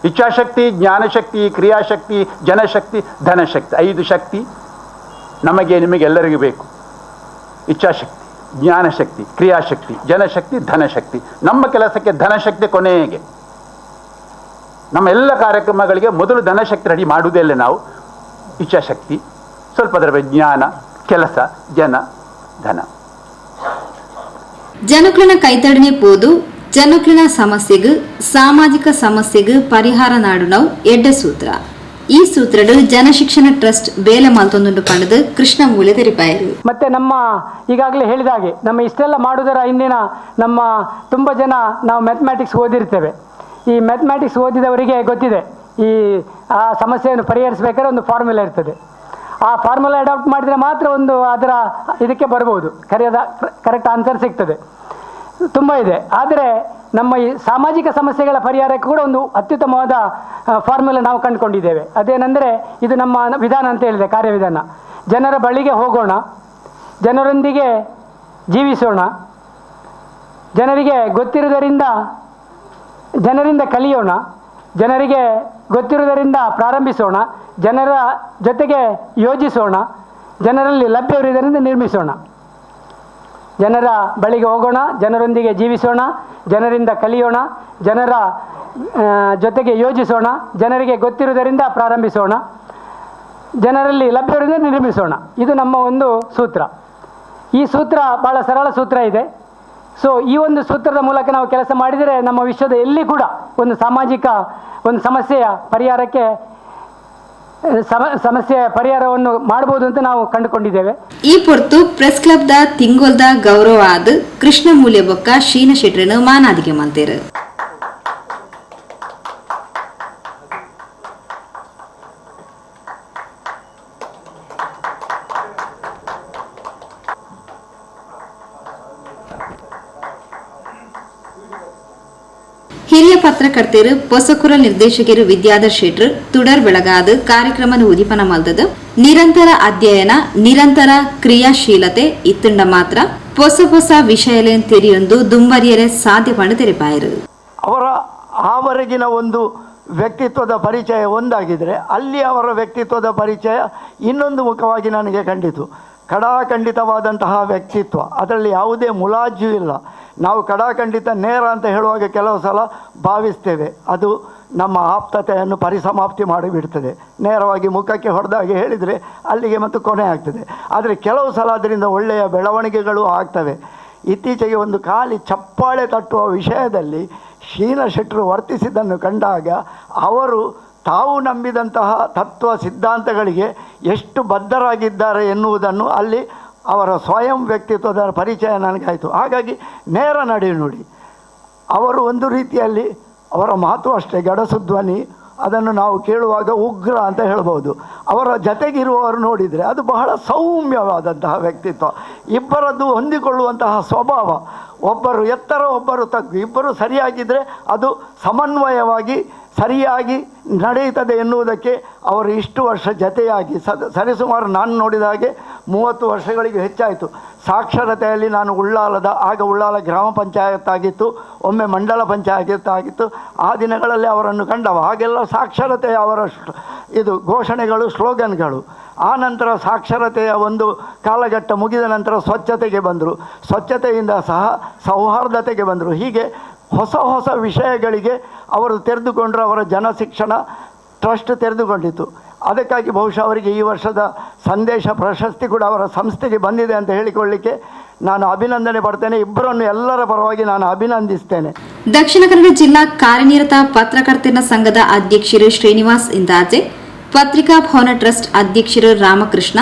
ಇಚ್ಛಾಶಕ್ತಿ, ಜ್ಞಾನಶಕ್ತಿ, ಕ್ರಿಯಾಶಕ್ತಿ, ಜನಶಕ್ತಿ, ಧನಶಕ್ತಿ, 5 ಶಕ್ತಿ ನಮಗೆ ನಿಮಗೆ ಎಲ್ಲರಿಗೂ ಬೇಕು. ಇಚ್ಛಾಶಕ್ತಿ ಜ್ಞಾನಶಕ್ತಿ, ಕ್ರಿಯಾಶಕ್ತಿ, ಜನಶಕ್ತಿ, ಧನಶಕ್ತಿ. ನಮ್ಮ ಕೆಲಸಕ್ಕೆ ಧನಶಕ್ತಿ ಕೊನೆಗೆ. ನಮ್ಮ ಎಲ್ಲ ಕಾರ್ಯಕ್ರಮಗಳಿಗೆ ಮೊದಲು ಧನಶಕ್ತಿ ರೆಡಿ ಮಾಡುವುದೇ ಇಲ್ಲ ನಾವು. ಇಚ್ಛಾಶಕ್ತಿ, ಸ್ವಲ್ಪ ಅದರ ಜ್ಞಾನ, ಕೆಲಸ, ಜನ, ಧನ. ಜನಕ್ಲಿನ ಕೈತಡನೆ ಪೋದು ಜನಕ್ಲಿನ ಸಮಸ್ಯೆಗೂ ಸಾಮಾಜಿಕ ಸಮಸ್ಯೆಗೂ ಪರಿಹಾರ ನಾಡುನವು ಎಡ್ಡ ಸೂತ್ರ. ಈ ಸೂತ್ರಡು ಜನಶಿಕ್ಷಣ ಟ್ರಸ್ಟ್ ಬೇಲೆ ಮಲ್ತೊಂದು ಪಂಡದು ಕೃಷ್ಣ ಮೂಲೆ ತೆರಿಪಾಯರು. ಮತ್ತೆ ನಮ್ಮ ಈಗಾಗಲೇ ಹೇಳಿದ ಹಾಗೆ ನಮ್ಮ ಇಷ್ಟೆಲ್ಲ ಮಾಡುವುದರ ಹಿಂದಿನ ನಮ್ಮ ತುಂಬ ಜನ ನಾವು ಮ್ಯಾಥಮ್ಯಾಟಿಕ್ಸ್ ಓದಿರ್ತೇವೆ. ಈ ಮ್ಯಾಥಮ್ಯಾಟಿಕ್ಸ್ ಓದಿದವರಿಗೆ ಗೊತ್ತಿದೆ, ಈ ಆ ಸಮಸ್ಯೆಯನ್ನು ಪರಿಹರಿಸಬೇಕಾದ್ರೆ ಒಂದು ಫಾರ್ಮುಲಾ ಇರ್ತದೆ. ಆ ಫಾರ್ಮುಲಾ ಅಡಾಪ್ಟ್ ಮಾಡಿದರೆ ಮಾತ್ರ ಒಂದು ಅದರ ಇದಕ್ಕೆ ಬರ್ಬೋದು, ಕರೆಕ್ಟ್ ಆನ್ಸರ್ ಸಿಗ್ತದೆ. ತುಂಬ ಇದೆ. ಆದರೆ ನಮ್ಮ ಈ ಸಾಮಾಜಿಕ ಸಮಸ್ಯೆಗಳ ಪರಿಹಾರಕ್ಕೆ ಕೂಡ ಒಂದು ಅತ್ಯುತ್ತಮವಾದ ಫಾರ್ಮುಲಾ ನಾವು ಕಂಡುಕೊಂಡಿದ್ದೇವೆ. ಅದೇನೆಂದರೆ ಇದು ನಮ್ಮ ವಿಧಾನ ಅಂತ ಹೇಳಿದೆ, ಕಾರ್ಯವಿಧಾನ. ಜನರ ಬಳಿಗೆ ಹೋಗೋಣ, ಜನರೊಂದಿಗೆ ಜೀವಿಸೋಣ, ಜನರಿಗೆ ಜನರಿಂದ ಕಲಿಯೋಣ, ಜನರಿಗೆ ಗೊತ್ತಿರುವುದರಿಂದ ಪ್ರಾರಂಭಿಸೋಣ, ಜನರ ಜೊತೆಗೆ ಯೋಜಿಸೋಣ, ಜನರಲ್ಲಿ ಲಭ್ಯವಿರುವುದರಿಂದ ನಿರ್ಮಿಸೋಣ. ಜನರ ಬಳಿಗೆ ಹೋಗೋಣ, ಜನರೊಂದಿಗೆ ಜೀವಿಸೋಣ, ಜನರಿಂದ ಕಲಿಯೋಣ, ಜನರ ಜೊತೆಗೆ ಯೋಜಿಸೋಣ, ಜನರಿಗೆ ಗೊತ್ತಿರುವುದರಿಂದ ಪ್ರಾರಂಭಿಸೋಣ, ಜನರಲ್ಲಿ ಲಭ್ಯವಿರುವುದರಿಂದ ನಿರ್ಮಿಸೋಣ. ಇದು ನಮ್ಮ ಒಂದು ಸೂತ್ರ. ಈ ಸೂತ್ರ ಭಾಳ ಸರಳ ಸೂತ್ರ ಇದೆ. ಸೊ ಈ ಒಂದು ಸೂತ್ರದ ಮೂಲಕ ನಾವು ಕೆಲಸ ಮಾಡಿದರೆ ನಮ್ಮ ವಿಶ್ವದ ಎಲ್ಲಿ ಕೂಡ ಒಂದು ಸಾಮಾಜಿಕ ಒಂದು ಸಮಸ್ಯೆಯ ಪರಿಹಾರವನ್ನು ಮಾಡಬಹುದು ಅಂತ ನಾವು ಕಂಡುಕೊಂಡಿದ್ದೇವೆ. ಈ ಪೊರ್ತು ಪ್ರೆಸ್ ಕ್ಲಬ್ ದ ತಿಂಗೋಲ್ದ ಗೌರವ ಆದ ಕೃಷ್ಣ ಮೂಲ್ಯ ಬೊಕ್ಕ ಶೀನ ಶೆಟ್ರನು ಮಾನಾದಿಗೆ ಮಂತೇರು. ಹಿರಿಯ ಪತ್ರಕರ್ತರು ಪೊಸಕುರ ನಿರ್ದೇಶಕರು ವಿದ್ಯಾಧರ್ ಶೆಟ್ರು ತುಡರ್ ಬೆಳಗಾದ ಕಾರ್ಯಕ್ರಮದ ಉದಿಪನ ಮಲ್ದದು ನಿರಂತರ ಅಧ್ಯಯನ ನಿರಂತರ ಕ್ರಿಯಾಶೀಲತೆ ಇತ್ತುಂಡ ಮಾತ್ರ ಹೊಸ ವಿಷಯಲೇನ್ ತೆರೆಯೊಂದು ದುಂಬರಿಯರೆ ಸಾಧ್ಯ ಪಂಡು ತೆರೆಪಾಯರು. ಅವರ ಆವರೆಗಿನ ಒಂದು ವ್ಯಕ್ತಿತ್ವದ ಪರಿಚಯ ಒಂದಾಗಿದ್ದರೆ ಅಲ್ಲಿ ಅವರ ವ್ಯಕ್ತಿತ್ವದ ಪರಿಚಯ ಇನ್ನೊಂದು ಮುಖವಾಗಿ ನನಗೆ ಕಂಡಿತು. ಖಡಾಖಂಡಿತವಾದಂತಹ ವ್ಯಕ್ತಿತ್ವ, ಅದರಲ್ಲಿ ಯಾವುದೇ ಮುಲಾಜು ಇಲ್ಲ. ನಾವು ಖಡಾಖಂಡಿತ ನೇರ ಅಂತ ಹೇಳುವಾಗ ಕೆಲವು ಸಲ ಭಾವಿಸ್ತೇವೆ, ಅದು ನಮ್ಮ ಆಪ್ತತೆಯನ್ನು ಪರಿಸಮಾಪ್ತಿ ಮಾಡಿಬಿಡ್ತದೆ. ನೇರವಾಗಿ ಮುಖಕ್ಕೆ ಹೊಡೆದಾಗಿ ಹೇಳಿದರೆ ಅಲ್ಲಿಗೆ ಮತ್ತು ಕೊನೆ ಆಗ್ತದೆ. ಆದರೆ ಕೆಲವು ಸಲ ಅದರಿಂದ ಒಳ್ಳೆಯ ಬೆಳವಣಿಗೆಗಳು ಆಗ್ತವೆ. ಇತ್ತೀಚೆಗೆ ಒಂದು ಖಾಲಿ ಚಪ್ಪಾಳೆ ತಟ್ಟುವ ವಿಷಯದಲ್ಲಿ ಶೀನ ಶೆಟ್ಟರು ವರ್ತಿಸಿದ್ದನ್ನು ಕಂಡಾಗ ಅವರು ತಾವು ನಂಬಿದಂತಹ ತತ್ವ ಸಿದ್ಧಾಂತಗಳಿಗೆ ಎಷ್ಟು ಬದ್ಧರಾಗಿದ್ದಾರೆ ಎನ್ನುವುದನ್ನು ಅಲ್ಲಿ ಅವರ ಸ್ವಯಂ ವ್ಯಕ್ತಿತ್ವದ ಪರಿಚಯ ನನಗಾಯಿತು. ಹಾಗಾಗಿ ನೇರ ನಡೆ ನುಡಿ, ಅವರು ಒಂದು ರೀತಿಯಲ್ಲಿ ಅವರ ಮಾತು ಅಷ್ಟೇ ಗಡಸು ಧ್ವನಿ, ಅದನ್ನು ನಾವು ಕೇಳುವಾಗ ಉಗ್ರ ಅಂತ ಹೇಳ್ಬೋದು. ಅವರ ಜತೆಗಿರುವವರು ನೋಡಿದರೆ ಅದು ಬಹಳ ಸೌಮ್ಯವಾದಂತಹ ವ್ಯಕ್ತಿತ್ವ, ಇಬ್ಬರದ್ದು ಹೊಂದಿಕೊಳ್ಳುವಂತಹ ಸ್ವಭಾವ. ಒಬ್ಬರು ಎತ್ತರ ಒಬ್ಬರು ತಗ್ಗು, ಇಬ್ಬರು ಸರಿಯಾಗಿದ್ದರೆ ಅದು ಸಮನ್ವಯವಾಗಿ ಸರಿಯಾಗಿ ನಡೆಯುತ್ತದೆ ಎನ್ನುವುದಕ್ಕೆ ಅವರು ಇಷ್ಟು ವರ್ಷ ಜತೆಯಾಗಿ ಸರಿಸುಮಾರು ನಾನು ನೋಡಿದ ಹಾಗೆ 30 ವರ್ಷಗಳಿಗೆ ಹೆಚ್ಚಾಯಿತು. ಸಾಕ್ಷರತೆಯಲ್ಲಿ ನಾನು ಆಗ ಉಳ್ಳಾಲ ಗ್ರಾಮ ಪಂಚಾಯತ್ ಆಗಿತ್ತು, ಒಮ್ಮೆ ಮಂಡಲ ಪಂಚಾಯತ್ ಆಗಿತ್ತು. ಆ ದಿನಗಳಲ್ಲಿ ಅವರನ್ನು ಕಂಡವ. ಹಾಗೆಲ್ಲ ಸಾಕ್ಷರತೆಯ ಅವರ ಘೋಷಣೆಗಳು, ಸ್ಲೋಗನ್ಗಳು. ಆ ನಂತರ ಸಾಕ್ಷರತೆಯ ಒಂದು ಕಾಲಘಟ್ಟ ಮುಗಿದ ನಂತರ ಸ್ವಚ್ಛತೆಗೆ ಬಂದರು, ಸ್ವಚ್ಛತೆಯಿಂದ ಸಹ ಸೌಹಾರ್ದತೆಗೆ ಬಂದರು. ಹೀಗೆ ಹೊಸ ವಿಷಯಗಳಿಗೆ ಅವರು ತೆರೆದುಕೊಂಡರು. ಅವರ ಜನಶಿಕ್ಷಣ ಟ್ರಸ್ಟ್ ತೆರೆದುಕೊಂಡಿತು. ಅದಕ್ಕಾಗಿ ಬಹುಶಃ ಅವರಿಗೆ ಈ ವರ್ಷದ ಸಂದೇಶ ಪ್ರಶಸ್ತಿ ಕೂಡ ಅವರ ಸಂಸ್ಥೆಗೆ ಬಂದಿದೆ ಅಂತ ಹೇಳಿಕೊಳ್ಳಿಕ್ಕೆ ನಾನು ಅಭಿನಂದನೆ ಪಡ್ತೇನೆ. ಇಬ್ಬರನ್ನು ಎಲ್ಲರ ಪರವಾಗಿ ನಾನು ಅಭಿನಂದಿಸ್ತೇನೆ. ದಕ್ಷಿಣ ಕನ್ನಡ ಜಿಲ್ಲಾ ಕಾರ್ಯನಿರತ ಪತ್ರಕರ್ತರ ಸಂಘದ ಅಧ್ಯಕ್ಷರು ಶ್ರೀನಿವಾಸ್ ಇಂದಾಜೆ, ಪತ್ರಿಕಾ ಭವನ ಟ್ರಸ್ಟ್ ಅಧ್ಯಕ್ಷರು ರಾಮಕೃಷ್ಣ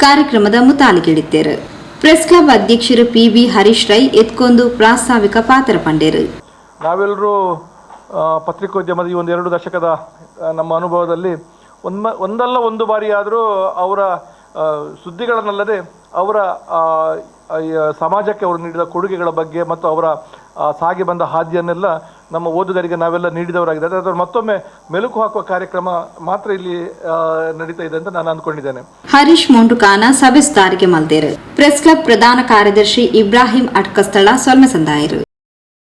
ಕಾರ್ಯಕ್ರಮದ ಮುತಾಲಿಗೆಡಿದ್ದೇರು. ಪ್ರೆಸ್ ಕ್ಲಬ್ ಅಧ್ಯಕ್ಷರು PB ಹರೀಶ್ ರೈ ಎತ್ಕೊಂದು ಪ್ರಾಸ್ತಾವಿಕ ಪಾತ್ರ ಪಂಡೇರು. ನಾವೆಲ್ಲರೂ ಪತ್ರಿಕೋದ್ಯಮದ ಈ 1-2 ದಶಕದ ನಮ್ಮ ಅನುಭವದಲ್ಲಿ ಒಂದಲ್ಲ ಒಂದು ಬಾರಿ ಆದರೂ ಅವರ ಸುದ್ದಿಗಳನ್ನಲ್ಲದೆ ಅವರ ಸಮಾಜಕ್ಕೆ ಅವರು ನೀಡಿದ ಕೊಡುಗೆಗಳ ಬಗ್ಗೆ ಮತ್ತು ಅವರ ಸಾಗಿ ಬಂದ ಹಾದಿಯನ್ನೆಲ್ಲ ನಮ್ಮ ಓದುಗರಿಗೆ ನಾವೆಲ್ಲ ನೀಡಿದವರಾಗಿದೆ. ಅದರ ಮತ್ತೊಮ್ಮೆ ಮೆಲುಕು ಹಾಕುವ ಕಾರ್ಯಕ್ರಮ ಮಾತ್ರ ಇಲ್ಲಿ ನಡೀತಾ ಇದೆ ಅಂತ ನಾನು ಅಂದ್ಕೊಂಡಿದ್ದೇನೆ. ಹರೀಶ್ ಮೊಂಟುಕಾನ ಸಭೆಸ್ತಾರಿಗೆ ಮಲ್ದೇರು. ಪ್ರೆಸ್ ಕ್ಲಬ್ ಪ್ರಧಾನ ಕಾರ್ಯದರ್ಶಿ ಇಬ್ರಾಹಿಂ ಅಟ್ಕಸ್ಥಳ ಸೊಲ್ಮೆಸಂದಾಯರು.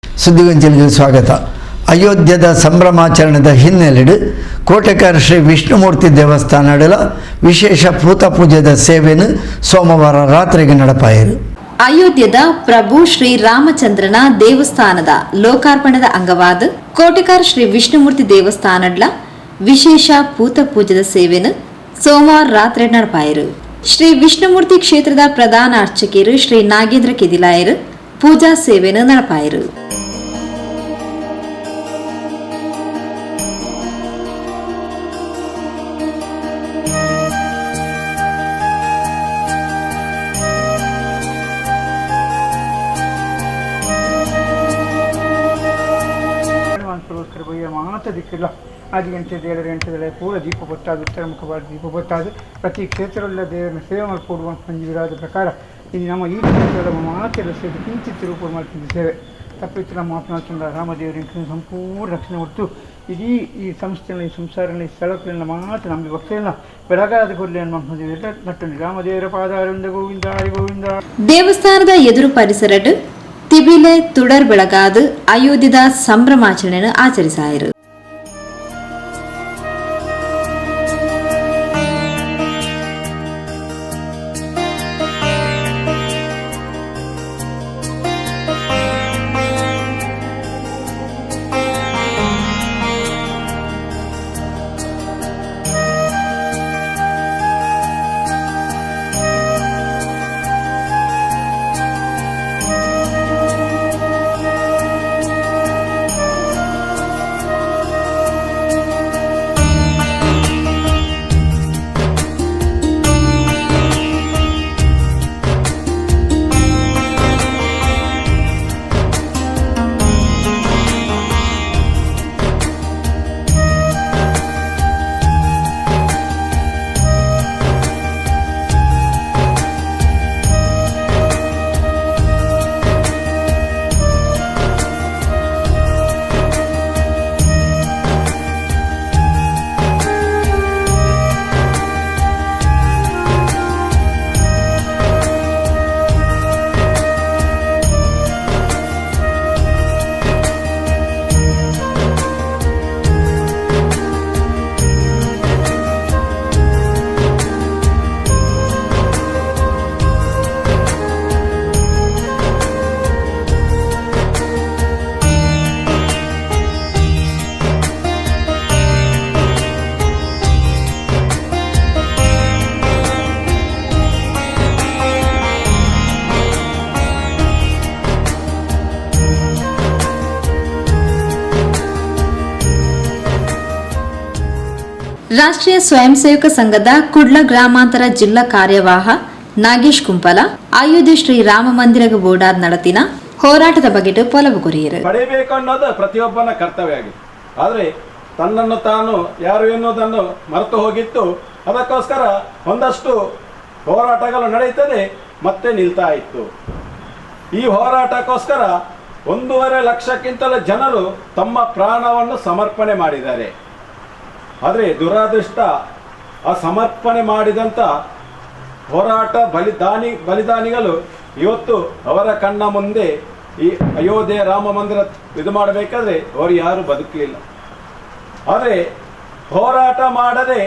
ಸುದ್ದಿಗೊಂಚಲಿಗೆ ಸ್ವಾಗತ. ಅಯೋಧ್ಯದ ಸಂಭ್ರಮಾಚರಣೆದ ಹಿನ್ನೆಲೆಡು ಕೋಟೆಕಾರ ಶ್ರೀ ವಿಷ್ಣುಮೂರ್ತಿ ದೇವಸ್ಥಾನಗಳ ವಿಶೇಷ ಭೂತ ಪೂಜೆದ ಸೇವೆಯನ್ನು ಸೋಮವಾರ ರಾತ್ರಿಗೆ ನಡಪಾಯಿರು. ಅಯೋಧ್ಯದ ಪ್ರಭು ಶ್ರೀ ರಾಮಚಂದ್ರನ ದೇವಸ್ಥಾನದ ಲೋಕಾರ್ಪಣದ ಅಂಗವಾದ ಕೋಟಿಕಾರ್ ಶ್ರೀ ವಿಷ್ಣುಮೂರ್ತಿ ದೇವಸ್ಥಾನಡ್ಲ ವಿಶೇಷ ಪೂತ ಪೂಜದ ಸೇವೆನು ಸೋಮವಾರ ರಾತ್ರಿ ನಡಪಾಯರು. ಶ್ರೀ ವಿಷ್ಣುಮೂರ್ತಿ ಕ್ಷೇತ್ರದ ಪ್ರಧಾನ ಅರ್ಚಕರು ಶ್ರೀ ನಾಗೇಂದ್ರ ಕೆದಿಲಾಯರು ಪೂಜಾ ಸೇವೆನು ನಡಪಾಯರು. ಮಾತ್ರ ದಿಕ್ಕಿಲ್ಲ 5 ಗಂಟೆ 2 ಗಂಟೆಗಳ ಪೂರ ದೀಪ ಬೊತ್ತಾದು ಉತ್ತರ ಮುಖವಾದ ದೀಪ ಬೊತ್ತಾದು ಪ್ರತಿ ಕ್ಷೇತ್ರವುಳ್ಳ ದೇವರನ್ನು ಸೇವೆ ಮಾಡಿಕೊಡುವ ಪಂಜವಿರಾದ ಪ್ರಕಾರ ಇದು ನಮ್ಮ ಈ ಕ್ಷೇತ್ರದ ಮಾತೆಲ್ಲ ಸೇವೆ ಕಿಂಚಿತ್ ರೂಪ ಮಾಡ್ತಿದ್ದ ಸೇವೆ ತಪ್ಪಿತ್ತು ನಮ್ಮ ಮಾತನಾಡ್ತಂದ ರಾಮದೇವರಿಗೆ ಸಂಪೂರ್ಣ ರಕ್ಷಣೆ ಹೊತ್ತು ಇಡೀ ಈ ಸಂಸ್ಥೆಯಲ್ಲಿ ಸಂಸಾರದಲ್ಲಿ ಸ್ಥಳಗಳಲ್ಲಿ ಮಾತ್ರ ನಮಗೆ ಭಕ್ತಿಯಲ್ಲ ಬೆಳಗಾದ ಕೊಡಲಿ ಅನ್ನೋ ಮದುವೆ ನಟ್ಟು ರಾಮದೇವರ ಪಾದಾರವಿಂದ ಗೋವಿಂದ ಗೋವಿಂದ. ದೇವಸ್ಥಾನದ ಎದುರು ಪರಿಸರಡು ತಿಬಿಲೆ ತುಡರ್ ಬೆಳಗಾದು ಅಯೋಧ್ಯದ ಸಂಭ್ರಮಾಚರಣೆಯನ್ನು ಆಚರಿಸಾಯರು. ರಾಷ್ಟ್ರೀಯ ಸ್ವಯಂ ಸೇವಕ ಸಂಘದ ಕುಡ್ಲ ಗ್ರಾಮಾಂತರ ಜಿಲ್ಲಾ ಕಾರ್ಯವಾಹ ನಾಗೇಶ್ ಕುಂಪಲ ಅಯೋಧ್ಯೆ ಶ್ರೀ ರಾಮ ಮಂದಿರಗ ಬೋರ್ಡಾರ್ ನಡತಿನ ಹೋರಾಟದ ಬಗ್ಗೆ ಪೊಲವು ಕೊರಿಯರು. ಪಡೆಯಬೇಕು ಅನ್ನೋದು ಪ್ರತಿಯೊಬ್ಬನ ಕರ್ತವ್ಯ ಆಗಿದೆ. ಆದರೆ ತನ್ನನ್ನು ತಾನು ಯಾರು ಎನ್ನುವುದನ್ನು ಮರೆತು ಹೋಗಿತ್ತು. ಅದಕ್ಕೋಸ್ಕರ ಒಂದಷ್ಟು ಹೋರಾಟಗಳು ನಡೆಯುತ್ತದೆ ಮತ್ತೆ ನಿಲ್ತಾ ಇತ್ತು. ಈ ಹೋರಾಟಕ್ಕೋಸ್ಕರ 1.5 ಲಕ್ಷಕ್ಕಿಂತಲೂ ಜನರು ತಮ್ಮ ಪ್ರಾಣವನ್ನು ಸಮರ್ಪಣೆ ಮಾಡಿದ್ದಾರೆ. ಆದರೆ ದುರಾದೃಷ್ಟ, ಆ ಸಮರ್ಪಣೆ ಮಾಡಿದಂಥ ಹೋರಾಟ ಬಲಿದಾನಿಗಳು ಇವತ್ತು ಅವರ ಕಣ್ಣ ಮುಂದೆ ಈ ಅಯೋಧ್ಯೆ ರಾಮ ಮಂದಿರ ಇದು ಮಾಡಬೇಕಾದ್ರೆ ಅವರು ಯಾರು ಬದುಕಲಿಲ್ಲ. ಆದರೆ ಹೋರಾಟ ಮಾಡದೆ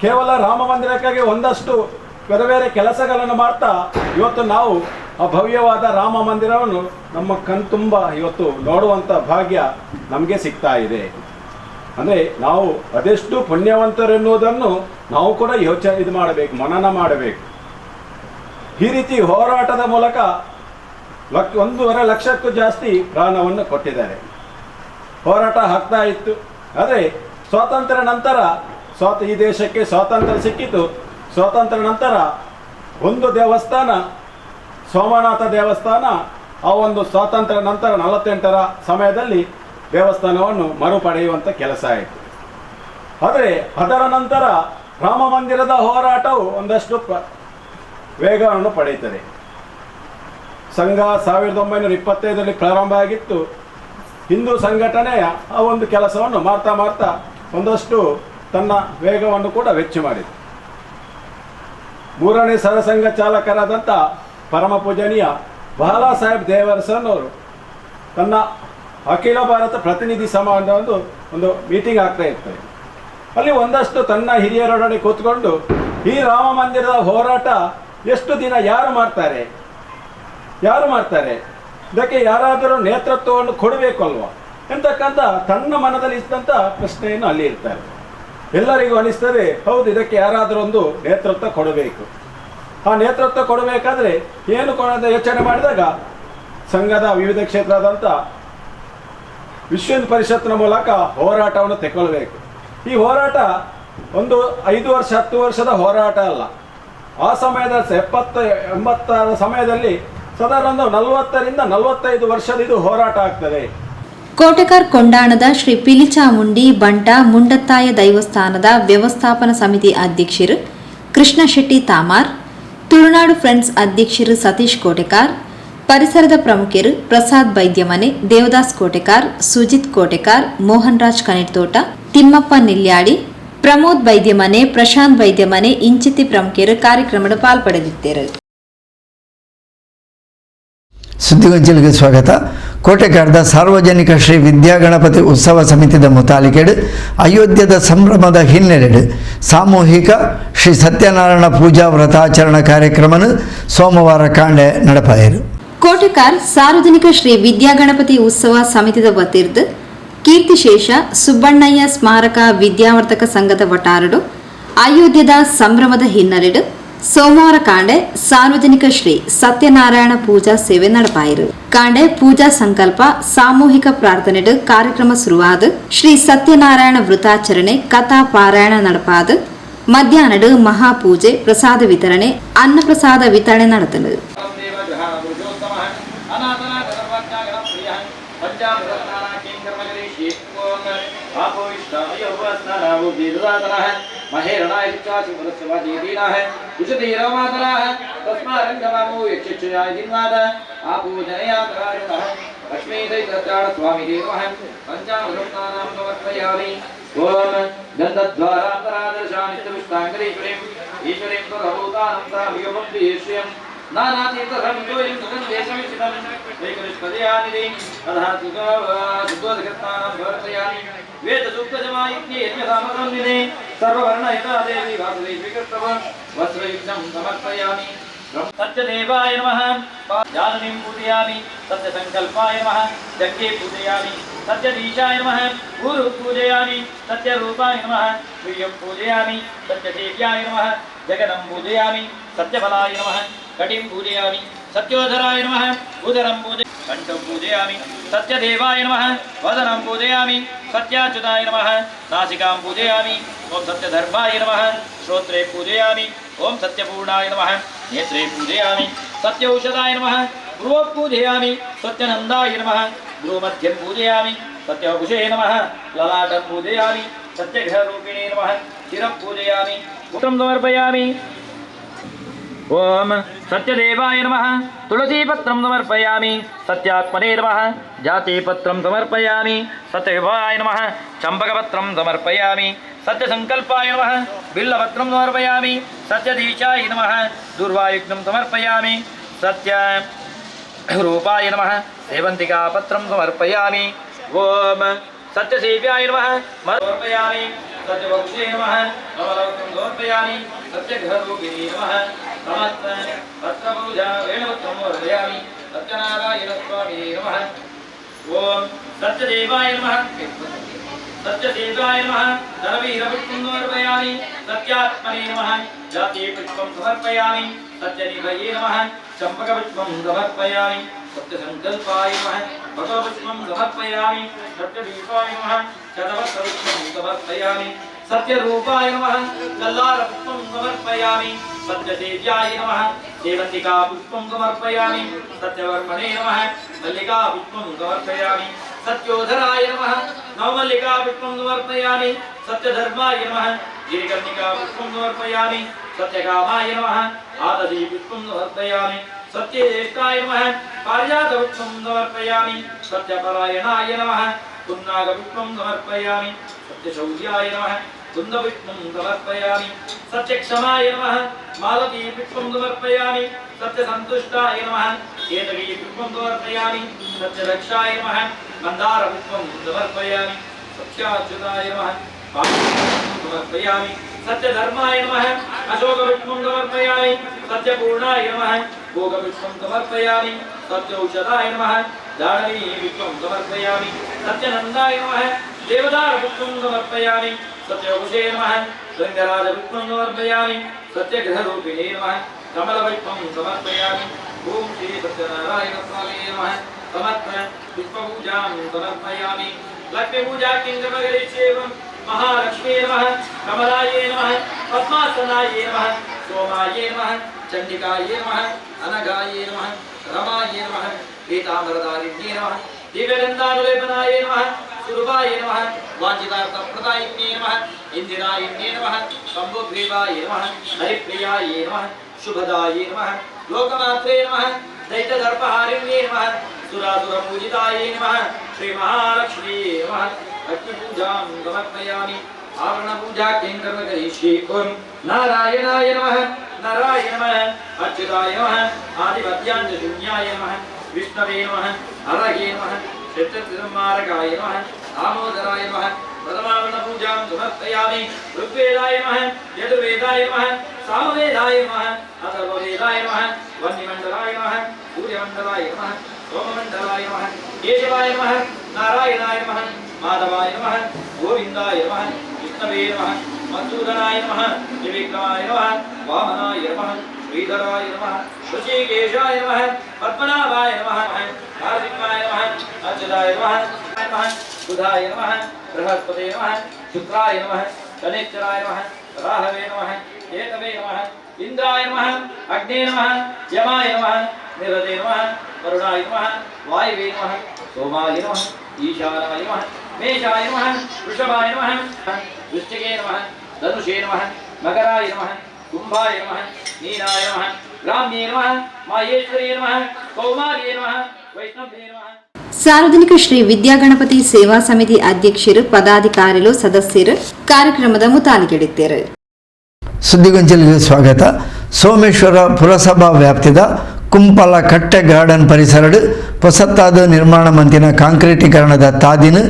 ಕೇವಲ ರಾಮ ಮಂದಿರಕ್ಕಾಗಿ ಒಂದಷ್ಟು ಬೇರೆ ಬೇರೆ ಕೆಲಸಗಳನ್ನು ಮಾಡ್ತಾ ಇವತ್ತು ನಾವು ಆ ಭವ್ಯವಾದ ರಾಮ ಮಂದಿರವನ್ನು ನಮ್ಮ ಕಣ್ತುಂಬ ಇವತ್ತು ನೋಡುವಂಥ ಭಾಗ್ಯ ನಮಗೆ ಸಿಗ್ತಾ ಇದೆ. ಅಂದರೆ ನಾವು ಅದೆಷ್ಟು ಪುಣ್ಯವಂತರೆನ್ನುವುದನ್ನು ನಾವು ಕೂಡ ಇದು ಮಾಡಬೇಕು, ಮನನ ಮಾಡಬೇಕು. ಈ ರೀತಿ ಹೋರಾಟದ ಮೂಲಕ 1.5 ಲಕ್ಷಕ್ಕೂ ಜಾಸ್ತಿ ಪ್ರಾಣವನ್ನು ಕೊಟ್ಟಿದ್ದಾರೆ. ಹೋರಾಟ ಆಗ್ತಾ ಇತ್ತು. ಆದರೆ ಸ್ವಾತಂತ್ರ್ಯ ನಂತರ ಈ ದೇಶಕ್ಕೆ ಸ್ವಾತಂತ್ರ್ಯ ಸಿಕ್ಕಿತು. ಸ್ವಾತಂತ್ರ್ಯ ನಂತರ ಒಂದು ದೇವಸ್ಥಾನ, ಸೋಮನಾಥ ದೇವಸ್ಥಾನ, ಆ ಒಂದು ಸ್ವಾತಂತ್ರ್ಯ ನಂತರ 48ರ ಸಮಯದಲ್ಲಿ ದೇವಸ್ಥಾನವನ್ನು ಮರುಪಡೆಯುವಂಥ ಕೆಲಸ ಆಯಿತು. ಆದರೆ ಅದರ ನಂತರ ರಾಮ ಮಂದಿರದ ಹೋರಾಟವು ಒಂದಷ್ಟು ವೇಗವನ್ನು ಪಡೆಯುತ್ತದೆ. ಸಂಘ 1925ರಲ್ಲಿ ಪ್ರಾರಂಭ ಆಗಿತ್ತು. ಹಿಂದೂ ಸಂಘಟನೆಯ ಆ ಒಂದು ಕೆಲಸವನ್ನು ಮಾಡ್ತಾ ಒಂದಷ್ಟು ತನ್ನ ವೇಗವನ್ನು ಕೂಡ ವೆಚ್ಚ ಮಾಡಿತು. 3ನೇ ಸರಸಂಘ ಚಾಲಕರಾದಂಥ ಪರಮ ಪೂಜನೀಯ ಬಾಲಾ ಸಾಹೇಬ್ ದೇವರಸನವರು ತನ್ನ ಅಖಿಲ ಭಾರತ ಪ್ರತಿನಿಧಿ ಸಮಾಜ ಒಂದು ಮೀಟಿಂಗ್ ಆಗ್ತಾ ಇರ್ತದೆ. ಅಲ್ಲಿ ಒಂದಷ್ಟು ತನ್ನ ಹಿರಿಯರೊಡನೆ ಕೂತ್ಕೊಂಡು ಈ ರಾಮ ಮಂದಿರದ ಹೋರಾಟ ಎಷ್ಟು ದಿನ ಯಾರು ಮಾಡ್ತಾರೆ, ಯಾರು ಮಾಡ್ತಾರೆ? ಇದಕ್ಕೆ ಯಾರಾದರೂ ನೇತೃತ್ವವನ್ನು ಕೊಡಬೇಕು ಅಲ್ವಾ ಎಂತಕ್ಕಂಥ ತನ್ನ ಮನದಲ್ಲಿ ಇದ್ದಂಥ ಪ್ರಶ್ನೆಯನ್ನು ಅಲ್ಲಿ ಇರ್ತಾರೆ. ಎಲ್ಲರಿಗೂ ಅನಿಸ್ತದೆ, ಹೌದು ಇದಕ್ಕೆ ಯಾರಾದರೂ ಒಂದು ನೇತೃತ್ವ ಕೊಡಬೇಕು. ಆ ನೇತೃತ್ವ ಕೊಡಬೇಕಾದ್ರೆ ಏನು ಕೊಡೋದ ಯೋಚನೆ ಮಾಡಿದಾಗ ಸಂಘದ ವಿವಿಧ ಕ್ಷೇತ್ರದಂಥ ವಿಶ್ವ ಹಿಂದೂ ಪರಿಷತ್ನ ಮೂಲಕ ಹೋರಾಟವನ್ನು ತೆಗೊಳ್ಬೇಕು. ಈ ಹೋರಾಟ ಒಂದು 5 ವರ್ಷ 10 ವರ್ಷದ ಹೋರಾಟ ಅಲ್ಲ. ಆ ಸಮಯದ 70-80 ಸಮಯದಲ್ಲಿ ಸಾಧಾರಣ 40ರಿಂದ 45 ವರ್ಷದ ಇದು ಹೋರಾಟ ಆಗ್ತದೆ. ಕೋಟೆಕಾರ್ ಕೊಂಡಾಣದ ಶ್ರೀ ಪಿಲಿಚಾಮುಂಡಿ ಬಂಟ ಮುಂಡತ್ತಾಯ ದೈವಸ್ಥಾನದ ವ್ಯವಸ್ಥಾಪನಾ ಸಮಿತಿ ಅಧ್ಯಕ್ಷರು ಕೃಷ್ಣ ಶೆಟ್ಟಿ ತಾಮಾರ್, ತುಳುನಾಡು ಫ್ರೆಂಡ್ಸ್ ಅಧ್ಯಕ್ಷರು ಸತೀಶ್ ಕೋಟೆಕಾರ್, ಪರಿಸರದ ಪ್ರಮುಖರು ಪ್ರಸಾದ್ ಬೈದ್ಯಮನೆ, ದೇವದಾಸ್ ಕೋಟೆಕಾರ್, ಸುಜಿತ್ ಕೋಟೆಕಾರ್, ಮೋಹನ್ ರಾಜ್ ಕಣಿತೋಟ, ತಿಮ್ಮಪ್ಪ ನಿಲ್ಯಾಡಿ, ಪ್ರಮೋದ್ ಬೈದ್ಯಮನೆ, ಪ್ರಶಾಂತ್ ಬೈದ್ಯಮನೆ ಇಂಚಿತಿ ಪ್ರಮುಖರು ಕಾರ್ಯಕ್ರಮದ ಪಾಲ್ಪಡಲಿದ್ದಾರೆ. ಸುದ್ದಿಗೊಂಚಲಿಗೆ ಸ್ವಾಗತ. ಕೋಟೆಕಾರದ ಸಾರ್ವಜನಿಕ ಶ್ರೀ ವಿದ್ಯಾಗಣಪತಿ ಉತ್ಸವ ಸಮಿತಿದ ಮುತಾಲಿಕೆಡು ಅಯೋಧ್ಯದ ಸಂಭ್ರಮದ ಹಿನ್ನೆಲೆಡು ಸಾಮೂಹಿಕ ಶ್ರೀ ಸತ್ಯನಾರಾಯಣ ಪೂಜಾ ವ್ರತಾಚರಣ ಕಾರ್ಯಕ್ರಮನು ಸೋಮವಾರ ಕಾಂಡೆ ನಡಪಾಯರು. ಕೋಟೆಕಾರ್ ಸಾರ್ವಜನಿಕ ಶ್ರೀ ವಿದ್ಯಾಗಣಪತಿ ಉತ್ಸವ ಸಮಿತಿದ ವತಿರ್ದು ಕೀರ್ತಿಶೇಷ ಸುಬ್ಬಣ್ಣಯ್ಯ ಸ್ಮಾರಕ ವಿದ್ಯಾವರ್ತಕ ಸಂಘದ ವಟಾರಡು ಅಯೋಧ್ಯದ ಸಂಭ್ರಮದ ಹಿನ್ನೆಲೆಡು ಸೋಮವಾರ ಕಾಂಡೆ ಸಾರ್ವಜನಿಕ ಶ್ರೀ ಸತ್ಯನಾರಾಯಣ ಪೂಜಾ ಸೇವೆ ನಡಪಾಯಿರು. ಕಾಂಡೆ ಪೂಜಾ ಸಂಕಲ್ಪ ಸಾಮೂಹಿಕ ಪ್ರಾರ್ಥನೆಡು ಕಾರ್ಯಕ್ರಮ ಶುರುವಾದ ಶ್ರೀ ಸತ್ಯನಾರಾಯಣ ವೃತಾಚರಣೆ ಕಥಾ ಪಾರಾಯಣ ನಡಪಾದ ಮಧ್ಯಾಹ್ನಡು ಮಹಾಪೂಜೆ ಪ್ರಸಾದ ವಿತರಣೆ ಅನ್ನಪ್ರಸಾದ ವಿತರಣೆ ನಡೆದಳು. ವೇದ ಸೂಕ್ತ ಜಮಾಯಿತ್ಯೆ ಯಜ್ಞ ಸಾಮಗ್ರನ್ನಿದೆ ಸರ್ವವರ್ಣ ದೇವಿ ವಾಸುದೇವಿ ಸ್ವೀಕೃತವ ವಸ್ತ್ರಯುಕ್ತಂ ಸಮರ್ಪಯಾಮಿ. ಸತ್ಯದೇವಾಯ ನಮಃ ಜಾನನಿಂ ಪೂಜಯಾಮಿ. ಸತ್ಯ ಸಂಕಲ್ಪಾಯ ನಮಃ ಜಗ್ಗೇ ಪೂಜಯಾಮಿ. ಸತ್ಯದೀಶಾಯ ನಮಃ ಗುರು ಪೂಜಯಾಮಿ. ಸತ್ಯರೂಪಾಯ ನಮಃ ವೀರ್ಯಂ ಪೂಜಯಾಮಿ. ಸತ್ಯದೇವ್ಯಾಯ ನಮಃ ಜಗದಂ ಪೂಜಯಾಮಿ. ಸತ್ಯಫಲಾಯ ನಮಃ ಕಟಿಂ ಪೂಜಯಾಮಿ. ಸತ್ಯೋಧರಾಯ ನಮಃ ಉದರಂ ಪೂಜೆ ಕಂಠಂ ಪೂಜಯಾಮಿ. ಸತ್ಯದೇವಾಯ ನಮಃ ವದನಂ ಪೂಜಯಾಮಿ. ಸತ್ಯಾಚ್ಯುತಾಯ ನಮಃ ನಾಸಿಕಾಂ ಪೂಜಯಾಮಿ. ಓಂ ಸತ್ಯಧರ್ಮಾಯ ನಮಃ ಶ್ರೋತ್ರೇ ಪೂಜಯಾಮಿ. ಓಂ ಸತ್ಯಪೂರ್ಣಾಯ ನಮಃ ನೇತ್ರೇ ಪೂಜಯಾಮಿ. ಸತ್ಯೌಷಧಾಯ ನಮಃ ಭ್ರುವ ಪೂಜಯಾಮಿ. ಸತ್ಯನಂದಾಯ ನಮಃ ಭ್ರೂಮಧ್ಯಂ ಪೂಜಯಾಮಿ. ಸತ್ಯವಪುಷೇ ನಮಃ ಲಲಾಟಂ ಪೂಜಯಾಮಿ. ಸತ್ಯಗ್ರहरूपिणे नमः शिरं पूजयामि. पुत्रं समर्पयामि. ओम सत्यदेवाय नमः तुलसीपत्रं समर्पयामि. सत्यात्मने नमः जातिपत्रं समर्पयामि. सत्यविभाय नमः चम्पकपत्रं समर्पयामि. सत्यसंकल्पाय नमः बिल्लपत्रं समर्पयामि. सत्यदीशाय नमः दुर्वायुक्तं समर्पयामि. सत्यरूपाय नमः सेवन्तिकापत्रं समर्पयामि. ओम सत्यसेव्याय नमः समर्पयामि. सत्यवक्षे नमः कमलवत्रं समर्पयामि. सत्यघरूपिणे नमः समस्त पत्रपूजा वेणुपत्रं समर्पयामि. सत्यनारायणस्वामिने नमः. ओम सत्यदेवाय नमः सत्यदेवाय नमः धनवीरपुष्पं समर्पयामि. सत्यात्मने नमः जातिपुष्पं समर्पयामि. सत्यनिधये नमः चम्पकपुष्पं समर्पयामि. सत्यसंकल्पाय नमः भगवपुष्पं समर्पयामि. सत्यदीपाय नमः शतवस्त्रपुष्पं समर्पयामि. सत्यरूपाय नमः कल्लारपुष्पं समर्पयामि. सत्यसेव्याय नमः सेवन्तिकापुष्पं समर्पयामि. सत्यवर्मणे नमः मल्लिकापुष्पं समर्पयामि. सत्योधराय नमः नवमल्लिकापुष्पं समर्पयामि. सत्यधर्माय नमः गिरिकर्णिकापुष्पं समर्पयामि. सत्यकामाय नमः आदधीपुष्पं समर्पयामि. सत्यज्येष्ठाय नमः पारिजातपुष्पं समर्पयामि. सत्यपरायणाय नमः पुन्नागपुष्पं समर्पयामि. सत्यशौर्याय नमः कुन्दपुष्पं समर्पयामि. सत्यक्षमाय नमः मालतीपुष्पं समर्पयामि. सत्यसन्तुष्टाय नमः केतकीपुष्पं समर्पयामि. सत्यरक्षाय नमः मन्दारपुष्पं समर्पयामि. सत्याच्युताय नमः समर्पयामि. सत्यधर्माय नमः अशोकपुष्पं समर्पयामि. सत्यपूर्णाय नमः भोगपुष्पं समर्पयामि सत्यौषधाय नमः दानवी पुष्पं समर्पयामि सत्यनन्दाय नमः देवदारपुष्पं समर्पयामि सत्यवकुशे नमः शृङ्गराजपुष्पं समर्पयामि सत्यग्रहरूपिणे नमः कमलपुष्पं समर्पयामि ओम श्री सत्यनारायण स्वामी नमः समर्पय पुष्पपूजां समर्पयामि लक्ष्मी पूजा किंगमगरीश्वेवं महालक्ष्मी नमः कमलाय नमः पद्मासनाय नमः सोमाय नमः चंडिकाय नमः अनघाय नमः रमाय नमः पीताम्बरधारिण्ये नमः दिव्यगन्धानुलेपनाय नमः सुरभाय नमः वाञ्छितार्थप्रदायिन्ये नमः इंदिरायिन्ये नमः शम्भुग्रीवाय नमः हरिप्रियाय नमः शुभदाय नमः लोकमात्रे नमः दैत्यदर्पहारिण्ये नमः सुरासुरपूजिताय नमः श्री महालक्ष्मी नमः लक्ष्मीपूजां समर्पयामि आवरणपूजा केन्द्रं करिष्ये ओम नारायणाय नमः नारायण नमः अच्युताय नमः आदिमध्यान्तशून्याय नमः विष्णवे नमः हरये नमः चित्ततिसंहारकाय नमः दामोदराय नमः प्रथमावरणपूजां समर्पयामि ऋग्वेदाय नमः यजुर्वेदाय नमः सामवेदाय नमः अथर्ववेदाय नमः वह्निमण्डलाय नमः सूर्यमण्डलाय नमः सोममण्डलाय नमः केशवाय नमः नारायणाय नमः माधवाय नमः गोविन्दाय नमः विष्णवे नमः मधुसूदनाय नमः त्रिविक्रमाय नमः वामनाय नमः श्रीधराय नमः ऋषिकेशाय नमः पद्मनाभाय नमः कार्तिकाय नमः अच्युताय नमः बुधाय नमः बृहस्पते नमः शुक्राय नमः शनिश्चराय नमः राहवे नमः केतवे नमः इंद्राय नमः अग्ने नमः यमाय नमः निरते नमः वरुणाय नमः वायवे नमः सोमाय नमः ईशानाय नमः मेषाय नमः वृषभाय नमः वृश्चिके नमः धनुषे नमः मकराय नमः कुंभाय नमः मीनाय नमः ग्राम्ये नमः माहेश्वरी नमः कौमार्ये नमः वैष्णवे नमः ಸಾರ್ವಜನಿಕ ಶ್ರೀ ವಿದ್ಯಾಗಣಪತಿ ಸೇವಾ ಸಮಿತಿ ಅಧ್ಯಕ್ಷರು ಪದಾಧಿಕಾರಿಗಳು ಸದಸ್ಯರು ಕಾರ್ಯಕ್ರಮದ ಮುತಾಲಿಗೆಡಿದ್ದಾರೆ. ಸುದ್ದಿಗೊಂಚಲಿಗೆ ಸ್ವಾಗತ. ಸೋಮೇಶ್ವರ ಪುರಸಭಾ ವ್ಯಾಪ್ತಿದ ಕುಂಪಲ ಕಟ್ಟೆ ಗಾರ್ಡನ್ ಪರಿಸರಡು ಹೊಸತಾದ ನಿರ್ಮಾಣ ಮಂತಿನ ಕಾಂಕ್ರೀಟೀಕರಣದ ತಾದಿನ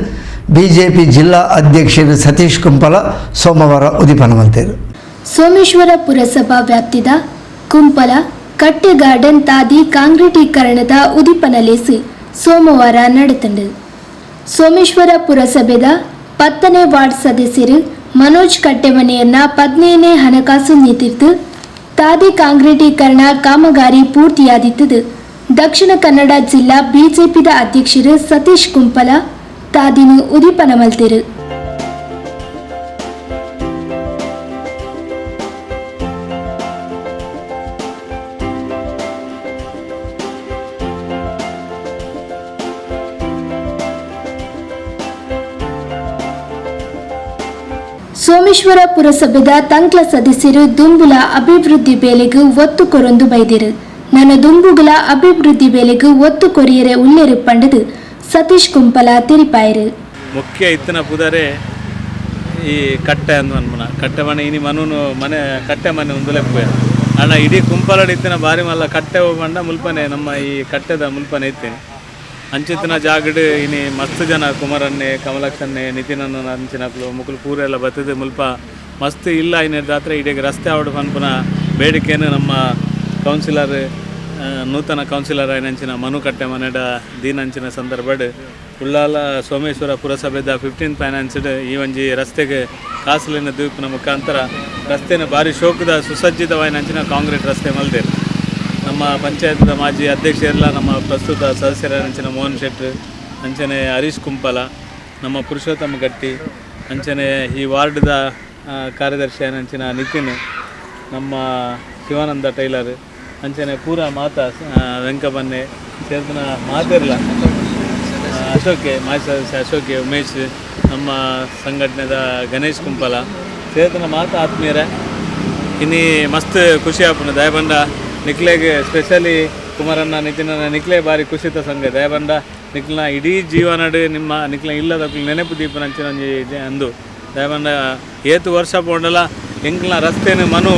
ಬಿಜೆಪಿ ಜಿಲ್ಲಾ ಅಧ್ಯಕ್ಷರು ಸತೀಶ್ ಕುಂಪಲ ಸೋಮವಾರ ಉದಿಪನ ಮಲ್ತೇರು. ಸೋಮೇಶ್ವರ ಪುರಸಭಾ ವ್ಯಾಪ್ತಿದ ಕುಂಪಲ ಕಟ್ಟೆ ಗಾರ್ಡನ್ ತಾದಿ ಕಾಂಕ್ರೀಟೀಕರಣದ ಉದಿಪನಲೇಸಿ ಸೋಮವಾರ ನಡೆತಂಡು. ಸೋಮೇಶ್ವರ ಪುರಸಭೆದ 10ನೇ ವಾರ್ಡ್ ಸದಸ್ಯರು ಮನೋಜ್ ಕಟ್ಟೆಮನೆಯನ್ನ 15ನೇ ಹಣಕಾಸು ನೀತಿರ್ದು ತಾದಿ ಕಾಂಕ್ರೀಟೀಕರಣ ಕಾಮಗಾರಿ ಪೂರ್ತಿಯಾದಿತ್ತು. ದಕ್ಷಿಣ ಕನ್ನಡ ಜಿಲ್ಲಾ ಬಿಜೆಪಿದ ಅಧ್ಯಕ್ಷರು ಸತೀಶ್ ಕುಂಪಲ ತಾದಿನು ಉದಿಪನ ಮಲ್ತಿರು. ಸೋಮೇಶ್ವರ ಪುರಸಭೆದ ತಂಕ್ಲ ಸದಸ್ಯರು ದುಂಬುಲ ಅಭಿವೃದ್ಧಿ ಬೇಲೆಗೂ ಒತ್ತು ಕೊರೊಂದು ಬೈದಿರು. ನನ್ನ ದುಂಬುಗಳ ಅಭಿವೃದ್ಧಿ ಬೇಲೆಗೂ ಒತ್ತು ಕೊರಿಯರೆ ಉಲ್ಲೇರು ಪಂಡದು ಸತೀಶ್ ಕುಂಪಲ ತಿರಿಪಾಯರು. ಮುಖ್ಯ ಇತ್ತಿನ ಪುದರೆ ಈ ಕಟ್ಟೆ ಅಂದ್ಮನ ಕಟ್ಟೆ ಮನೆ ಇನಿ ಮನೂನು ಮನೆ ಕಟ್ಟೆ ಮನೆ ಉಂದುಲೆಪ್ಪೆ ಅಣ್ಣ ಇಡೀ ಕುಂಪಲಡಿ ಇತ್ತಿನ ಬಾರಿ ಮಲ್ಲ ಕಟ್ಟೆ ಬಂಡ ಮುಲ್ಪನೆ ನಮ್ಮ ಈ ಕಟ್ಟೆದ ಮುಲ್ಪನೆ ಇತ್ತೇನೆ ಅಂಚಿತ್ತಿನ ಜಾಗಡು ಇನಿ ಮಸ್ತ್ ಜನ ಕುಮಾರನ್ನೇ ಕಮಲಕ್ಷನ್ನೇ ನಿತಿನನ್ನು ಅಂಚಿನಕ್ಲು ಮುಕ್ಕಲು ಪೂರೆಲ್ಲ ಬತ್ತದ ಮುಲ್ಪ ಮಸ್ತ್ ಇಲ್ಲ ಇನ್ನದಾತ್ರ ಇಡೀ ರಸ್ತೆ ಆವಡು ಪನ್ಪುನ ಬೇಡಿಕೆಯನ್ನು ನಮ್ಮ ಕೌನ್ಸಿಲರ್ ನೂತನ ಕೌನ್ಸಿಲರ್ ಆಯ್ನಂಚಿನ ಮನು ಕಟ್ಟೆ ಮನೆಡ ದೀನಂಚಿನ ಸಂದರ್ಭಡ್ ಉಳ್ಳಾಲ ಸೋಮೇಶ್ವರ ಪುರಸಭೆದ 15th ಫೈನಾನ್ಸ್ಡ್ ಈ ಒಂಜಿ ರಸ್ತೆಗೆ ಕಾಸಲಿನ ದ್ವೀಪನ ಮುಖಾಂತರ ರಸ್ತೆನ ಭಾರಿ ಶೋಕದ ಸುಸಜ್ಜಿತವಾಯಿನಂಚಿನ ಕಾಂಕ್ರೀಟ್ ರಸ್ತೆ ಮಲ್ದೇರು. ನಮ್ಮ ಪಂಚಾಯತ್ದ ಮಾಜಿ ಅಧ್ಯಕ್ಷರೆಲ್ಲ ನಮ್ಮ ಪ್ರಸ್ತುತ ಸದಸ್ಯರಂಚಿನ ಮೋಹನ್ ಶೆಟ್ಟಿ ಅಂಚನೆ ಹರೀಶ್ ಕುಂಪಲ ನಮ್ಮ ಪುರುಷೋತ್ತಮ ಗಟ್ಟಿ ಅಂಚನೆ ಈ ವಾರ್ಡ್ದ ಕಾರ್ಯದರ್ಶಿ ಅಂಚಿನ ನಿತಿನ್ ನಮ್ಮ ಶಿವಾನಂದ ಟೈಲರ್ ಅಂಚನೆ ಪೂರ ಮಾತಾ ವೆಂಕಬನ್ನೆ ಸೇರ್ಪನ ಮಾತಿರಲ್ಲ ಅಶೋಕೆ ಮಾಜಿ ಸದಸ್ಯ ಅಶೋಕೆ ಉಮೇಶ್ ನಮ್ಮ ಸಂಘಟನೆದ ಗಣೇಶ್ ಕುಂಪಲ ಸೇರ್ಪನ ಮಾತಾ ಆತ್ಮೀಯರೇ ಇನ್ನಿ ಮಸ್ತ್ ಖುಷಿ ಆಪುನ ದಯಬಂಡ ನಿಕ್ಲೆಗೆ ಸ್ಪೆಷಲಿ ಕುಮಾರಣ್ಣ ನಿತಿನ ನಿಕ್ಲೆ ಭಾರಿ ಖುಷಿತ ಸಂಘ ದಯಬಂಡ ನಿಕ್ಲನ ಇಡೀ ಜೀವನಡು ನಿಮ್ಮ ನಿಕ್ಲ ಇಲ್ಲದ ನೆನಪು ದೀಪನ ಅಂಚಿನ ಅಂದು ದಯಬಂಡ ಏತು ವರ್ಷ ಪೋಂಡಲ ಎಂಕ್ಲ ರಸ್ತೆನ ಮನು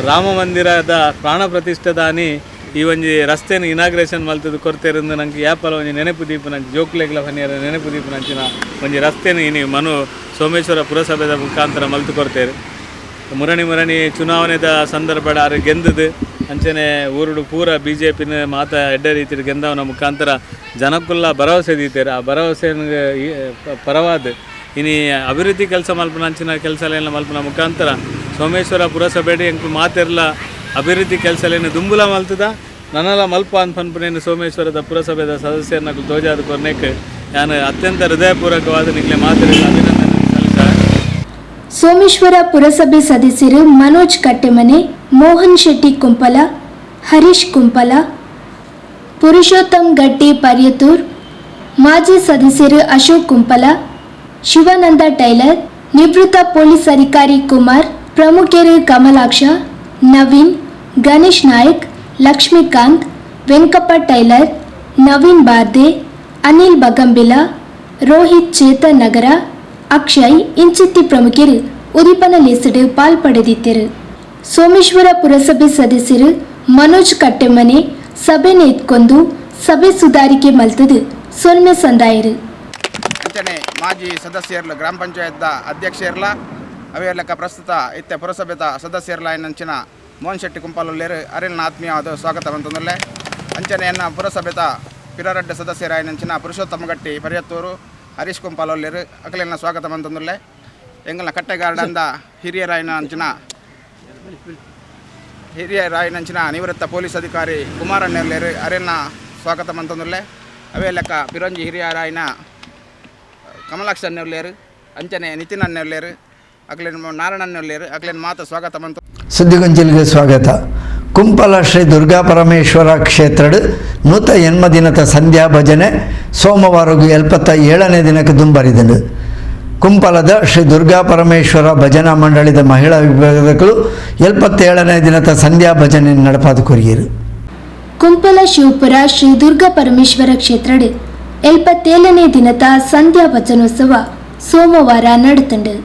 ರಾಮ ಮಂದಿರದ ಪ್ರಾಣ ಪ್ರತಿಷ್ಠದಾನಿ ಈ ಒಂಜಿ ರಸ್ತೆನ ಇನಾಗ್ರೇಷನ್ ಮಲ್ತದ್ದು ಕೊರತೆರಿಂದ ನಂಗೆ ಯಾಪಲ ಒಂಜಿ ನೆನಪು ದೀಪನ ಜೋಕ್ಲೆಗ್ಲ ಫನಿಯರ ನೆನಪು ದೀಪನ ಅಂಚಿನ ಒಂಜಿ ರಸ್ತೆನ ಇನಿ ಮನು ಸೋಮೇಶ್ವರ ಪುರಸಭೆದ ಮುಖಾಂತರ ಮಲ್ತು ಕೊರ್ತೇರು. ಮುರಣಿ ಚುನಾವಣೆದ ಸಂದರ್ಭ ಆರು ಗೆಂದದು ಅಂಚನೆ ಊರುಡು ಪೂರ BJP ಮಾತ ಎಡ್ಡೆ ರೀತಿ ಗೆಂದವನ ಮುಖಾಂತರ ಜನಕ್ಕುಲ್ಲ ಭರವಸೆ ದೀತಾರೆ. ಆ ಭರವಸೆ ಪರವಾದ ಇನಿ ಅಭಿವೃದ್ಧಿ ಕೆಲಸ ಮಲ್ಪನ ಅಂಚಿನ ಕೆಲಸ ಎಲ್ಲ ಮಲ್ಪನ ಮುಖಾಂತರ ಸೋಮೇಶ್ವರ ಪುರಸಭೆಡಿ ಎಂಕು ಮಾತೆರ್ಲ ಅಭಿವೃದ್ಧಿ ಕೆಲಸ ಏನು ದುಂಬುಲ ಮಲ್ತದ ನನ್ನಲ್ಲ ಮಲ್ಪ ಅನ್ಪನ್ಪನೇನು ಸೋಮೇಶ್ವರದ ಪುರಸಭೆದ ಸದಸ್ಯರನ್ನ ತೋಜಾದ ಕೊರ್ನೇಕ್ ನಾನು ಅತ್ಯಂತ ಹೃದಯಪೂರ್ವಕವಾದ ನಿಗಲೆ ಮಾತಾಡಿ ಅಭಿನಂದನೆ ಸಲ್ಲಿಸ್ತಾರೆ. ಸೋಮೇಶ್ವರ ಪುರಸಭೆ ಸದಸ್ಯರು ಮನೋಜ್ ಕಟ್ಟೆಮನೆ, ಮೋಹನ್ ಶೆಟ್ಟಿ ಕುಂಪಲ, ಹರೀಶ್ ಕುಂಪಲ, ಪುರುಷೋತ್ತಮ್ ಗಟ್ಟಿ ಪರ್ಯತೂರ್, ಮಾಜಿ ಸದಸ್ಯರು ಅಶೋಕ್ ಕುಂಪಲ, ಶಿವಾನಂದ ಟೈಲರ್, ನಿವೃತ್ತ ಪೊಲೀಸ್ ಅಧಿಕಾರಿ ಕುಮಾರ್, ಪ್ರಮುಖರು ಕಮಲಾಕ್ಷ, ನವೀನ್, ಗಣೇಶ್ ನಾಯಕ್, ಲಕ್ಷ್ಮೀಕಾಂತ್, ವೆಂಕಪ್ಪ ಟೈಲರ್, ನವೀನ್ ಬಾರ್ದೆ, ಅನಿಲ್ ಬಗಂಬಿಲ, ರೋಹಿತ್ ಚೇತನ್ ನಗರ, ಅಕ್ಷಯ್ ಇಂಚಿತ್ತಿ ಪ್ರಮುಖರು ಉದಿಪನ ಲೇಸಡು ಪಾಲ್ಪಡೆದಿದ್ದರು. ಸೋಮೇಶ್ವರ ಪುರಸಭೆ ಸದಸ್ಯರು ಮನೋಜ್ ಕಟ್ಟೆಮನೆ ಸಭೆನ ಎತ್ಕೊಂಡು ಸಭೆ ಸುಧಾರಿಕೆ ಮಲ್ತದು ಸೊಲ್ಮೆ ಸಂದಾಯರು. ಅಂಚನೆ ಮಾಜಿ ಸದಸ್ಯರ್ಲ ಗ್ರಾಮ ಪಂಚಾಯತ್ ಅಧ್ಯಕ್ಷರ್ಲ ಅವೇ ಲೆಕ್ಕ ಪ್ರಸ್ತುತ ಇತ್ತೆ ಪುರಸಭೆದ ಸದಸ್ಯರ್ಲ ಏನಂಚಿನ ಮೋಹನ್ ಶೆಟ್ಟಿ ಕುಂಪಾಲಲ್ಲೇರು ಅರಿಲ್ನ ಆತ್ಮೀಯವಾದ ಸ್ವಾಗತ ಬಂತಂದಲ್ಲೇ ಅಂಚನೆ ಎನ್ನ ಪುರಸಭೆದ ಪಿರರಡ್ಡ ಸದಸ್ಯರಾಯನಂಚಿನ ಪುರುಷೋತ್ತಮ ಗಟ್ಟಿ ಪರ್ಯತ್ತೂರು ಹರೀಶ್ ಕುಂಪಾಲಲ್ಲೇರು ಅಕಲೆನ್ನ ಸ್ವಾಗತ ಬಂತಂದಲ್ಲೇ ಎಂಗಲ್ನ ಕಟ್ಟೆಗಾರ್ಡಂದ ಹಿರಿಯರಾಯನಂಚಿನ ನಿವೃತ್ತ ಪೊಲೀಸ್ ಅಧಿಕಾರಿ ಕುಮಾರಣ್ಣರ್ಲೇರು ಅರಿಲ್ನ ಸ್ವಾಗತ ಬಂತಂದಲ್ಲೇ ಅವೇ ಲೆಕ್ಕ ಪಿರಂಜಿ ಹಿರಿಯರಾಯನ ಕಮಲಾಕ್ಷಣ್ಣರ್ಲೇರು ಅಂಚನೆ ನಿತಿನ್ ಅನ್ನರ್ಲೇರು ಅಕ್ಲೇನು ನಾರಾಯಣನ್ನರ್ಲೇರು ಅಕ್ಲೇನು ಮಾತು ಸ್ವಾಗತ ಬಂತು. ಸುದ್ದಿಗೊಂಚಿಲಿಗೆ ಸ್ವಾಗತ. ಕುಂಪಲ ಶ್ರೀ ದುರ್ಗಾ ಪರಮೇಶ್ವರ ಕ್ಷೇತ್ರಡ್ ನೂತ ಜನ್ಮದಿನದ ಸಂಧ್ಯಾ ಭಜನೆ ಸೋಮವಾರಗೂ 77ನೇ ದಿನಕ್ಕೆ ದುಂಬರಿದನು. ಕುಂಪಲದ ಶ್ರೀ ದುರ್ಗಾ ಪರಮೇಶ್ವರ ಭಜನಾ ಮಂಡಳಿದ ಮಹಿಳಾ ವಿಭಾಗಗಳು 77ನೇ ದಿನದ ಸಂಧ್ಯಾ ಭಜನೆ ನಡಪಾದ ಕೊರಿಯರು. ಕುಂಪಲ ಶಿವಪುರ ಶ್ರೀ ದುರ್ಗಾ ಪರಮೇಶ್ವರ ಕ್ಷೇತ್ರಡ್ 77ನೇ ದಿನದ ಸಂಧ್ಯಾ ಭಜನೋತ್ಸವ ಸೋಮವಾರ ನಡೆತಂಡು.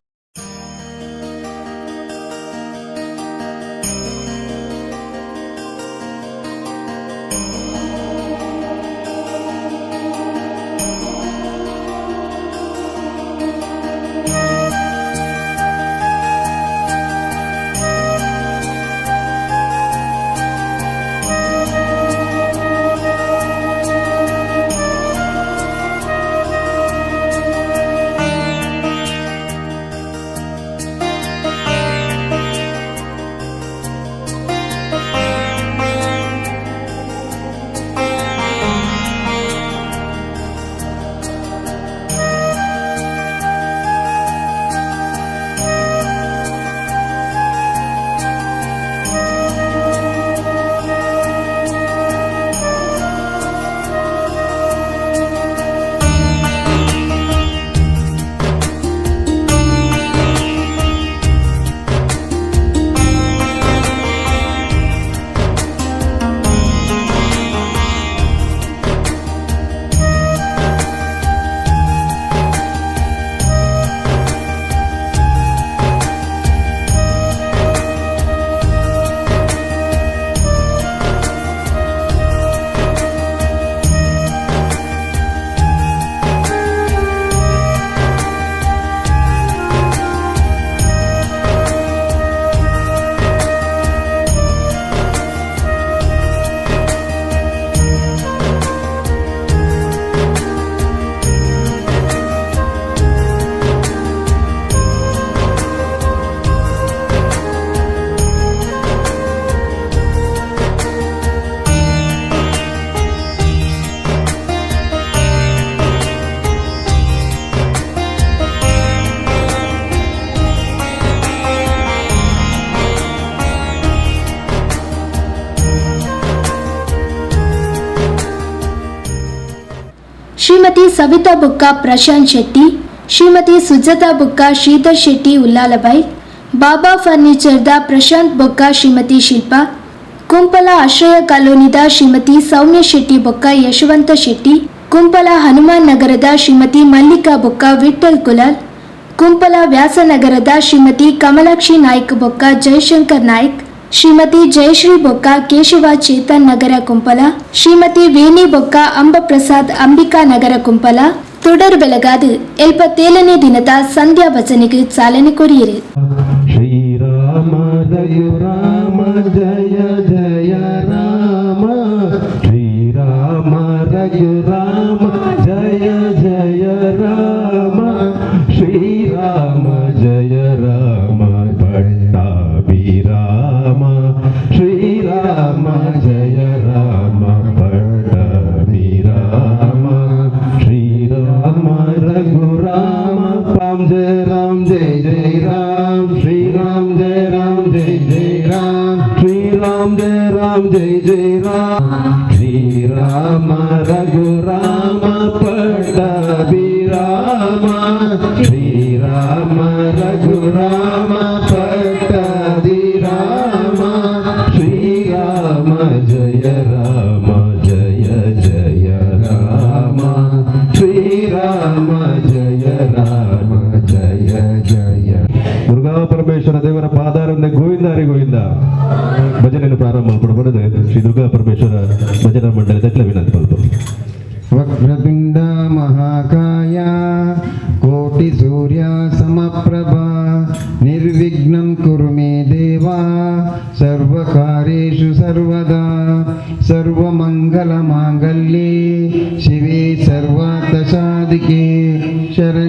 ಶ್ರೀಮತಿ ಸವಿತಾ ಬುಕ್ಕ ಪ್ರಶಾಂತ್ ಶೆಟ್ಟಿ, ಶ್ರೀಮತಿ ಸುಜಾತಾ ಬುಕ್ಕ ಶ್ರೀಧರ್ ಶೆಟ್ಟಿ ಉಲ್ಲಾಲಬಾಯಿ, ಬಾಬಾ ಫರ್ನಿಚರ್ದ ಪ್ರಶಾಂತ್ ಬೊಕ್ಕ ಶ್ರೀಮತಿ ಶಿಲ್ಪಾ, ಕುಂಪಲ ಆಶ್ರಯ ಕಾಲೋನಿದ ಶ್ರೀಮತಿ ಸೌಮ್ಯ ಶೆಟ್ಟಿ ಬೊಕ್ಕ ಯಶವಂತ ಶೆಟ್ಟಿ, ಕುಂಪಲ ಹನುಮಾನ್ ನಗರದ ಶ್ರೀಮತಿ ಮಲ್ಲಿಕಾ ಬೊಕ್ಕ ವಿಠಲ್ ಕುಲಾಲ್, ಕುಂಪಲ ವ್ಯಾಸನಗರದ ಶ್ರೀಮತಿ ಕಮಲಾಕ್ಷಿ ನಾಯ್ಕ್ ಬೊಕ್ಕ ಜಯಶಂಕರ್ ನಾಯ್ಕ್, ಶ್ರೀಮತಿ ಜಯಶ್ರೀ ಬೊಕ್ಕ ಕೇಶವ ಚೇತನ್ ನಗರ ಕುಂಪಲ, ಶ್ರೀಮತಿ ವೇಣಿ ಬೊಕ್ಕ ಅಂಬಪ್ರಸಾದ್ ಅಂಬಿಕಾ ನಗರ ಕುಂಪಲ തുടർ ಬೆಳಗಾದ 77ನೇ ದಿನದ ಸಂಧ್ಯಾ ಭಜನೆಗೆ ಚಾಲನೆ ಕೊರಿಯರು. ಶ್ರೀರಾಮ ಜಯ ರಾಮ ಜಯ ಜಯ ಪಟ್ಟಾಭಿರಾಮ ಶ್ರೀರಾಮ ಜಯ ರಾಮ ಪಟ್ಟಾಭಿರಾಮ ಶ್ರೀರಾಮ ರಘುರಾಮ ರಾಮ ಜಯ ರಾಮ ಜಯ ಜಯ ರಾಮ ಶ್ರೀರಾಮ ಜಯ ರಾಮ ಜಯ ಜಯ ರಾಮ ಶ್ರೀರಾಮ ಜಯ ರಾಮ ಜಯ ಜಯ ರಾಮ ಶ್ರೀರಾಮ ರಘುರಾಮ ಪಟ್ಟಾಭಿರಾಮ ಶ್ರೀರಾಮ ರಘುರಾಮ ಪಟ್ಟಾಭಿರಾಮ ಶ್ರೀರಾಮ ಜಯ ರಾಮ ಜಯ ಜಯ ರಾಮ ಶ್ರೀರಾಮ ಜಯ ರಾಮ ಜಯ ಜಯ. ದುರ್ಗಾ ಪರಮೇಶ್ವರ ದೇವರ ಪಾದಾರಂದ ಗೋವಿಂದ ಹರಿ ಗೋವಿಂದ ಭಜನೆಯನ್ನು ಪ್ರಾರಂಭ ಮಾಡಿಕೊಳ್ಳುವುದು ಶ್ರೀ ದುರ್ಗಾ ಪರಮೇಶ್ವರ ಭಜನಾ ಮಂಡಳಿ ದಟ್ಲ ವಿನಂತಿ ಮಾಡ್ತು. ವಕ್ರತುಂಡ ಮಹಾಕಾಯ ಕೋಟಿ ಸೂರ್ಯ ಸಮಪ್ರಭಾ ನಿರ್ವಿಘ್ನಂ ಕುರು ಮೇ ದೇವ ಸರ್ವಕಾರ್ಯೇಷು ಸರ್ವದಾ ಸರ್ವಮಂಗಲ ಮಾಂಗಲ್ಯೆ ಶಿವೆ ಸರ್ವಾರ್ಥ ಸಾಧಿಕೆ ಶರಣ.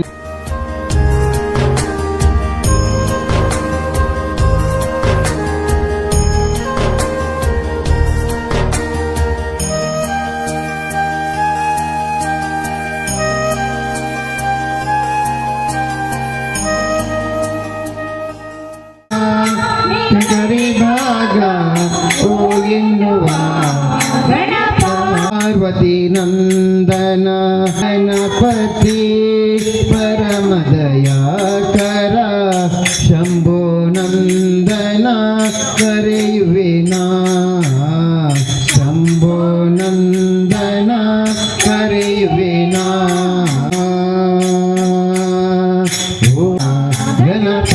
ಪಾರ್ವತಿ ನಂದನ ಗಣಪತಿ ಪರಮ ದಯಾಕರ ಶಂಭೋ ನಂದನ ಕರೆಯುವೆನಾ ಶಂಭೋ ನಂದನ ಕರೆಯುವೆನಾ ಗಣಪ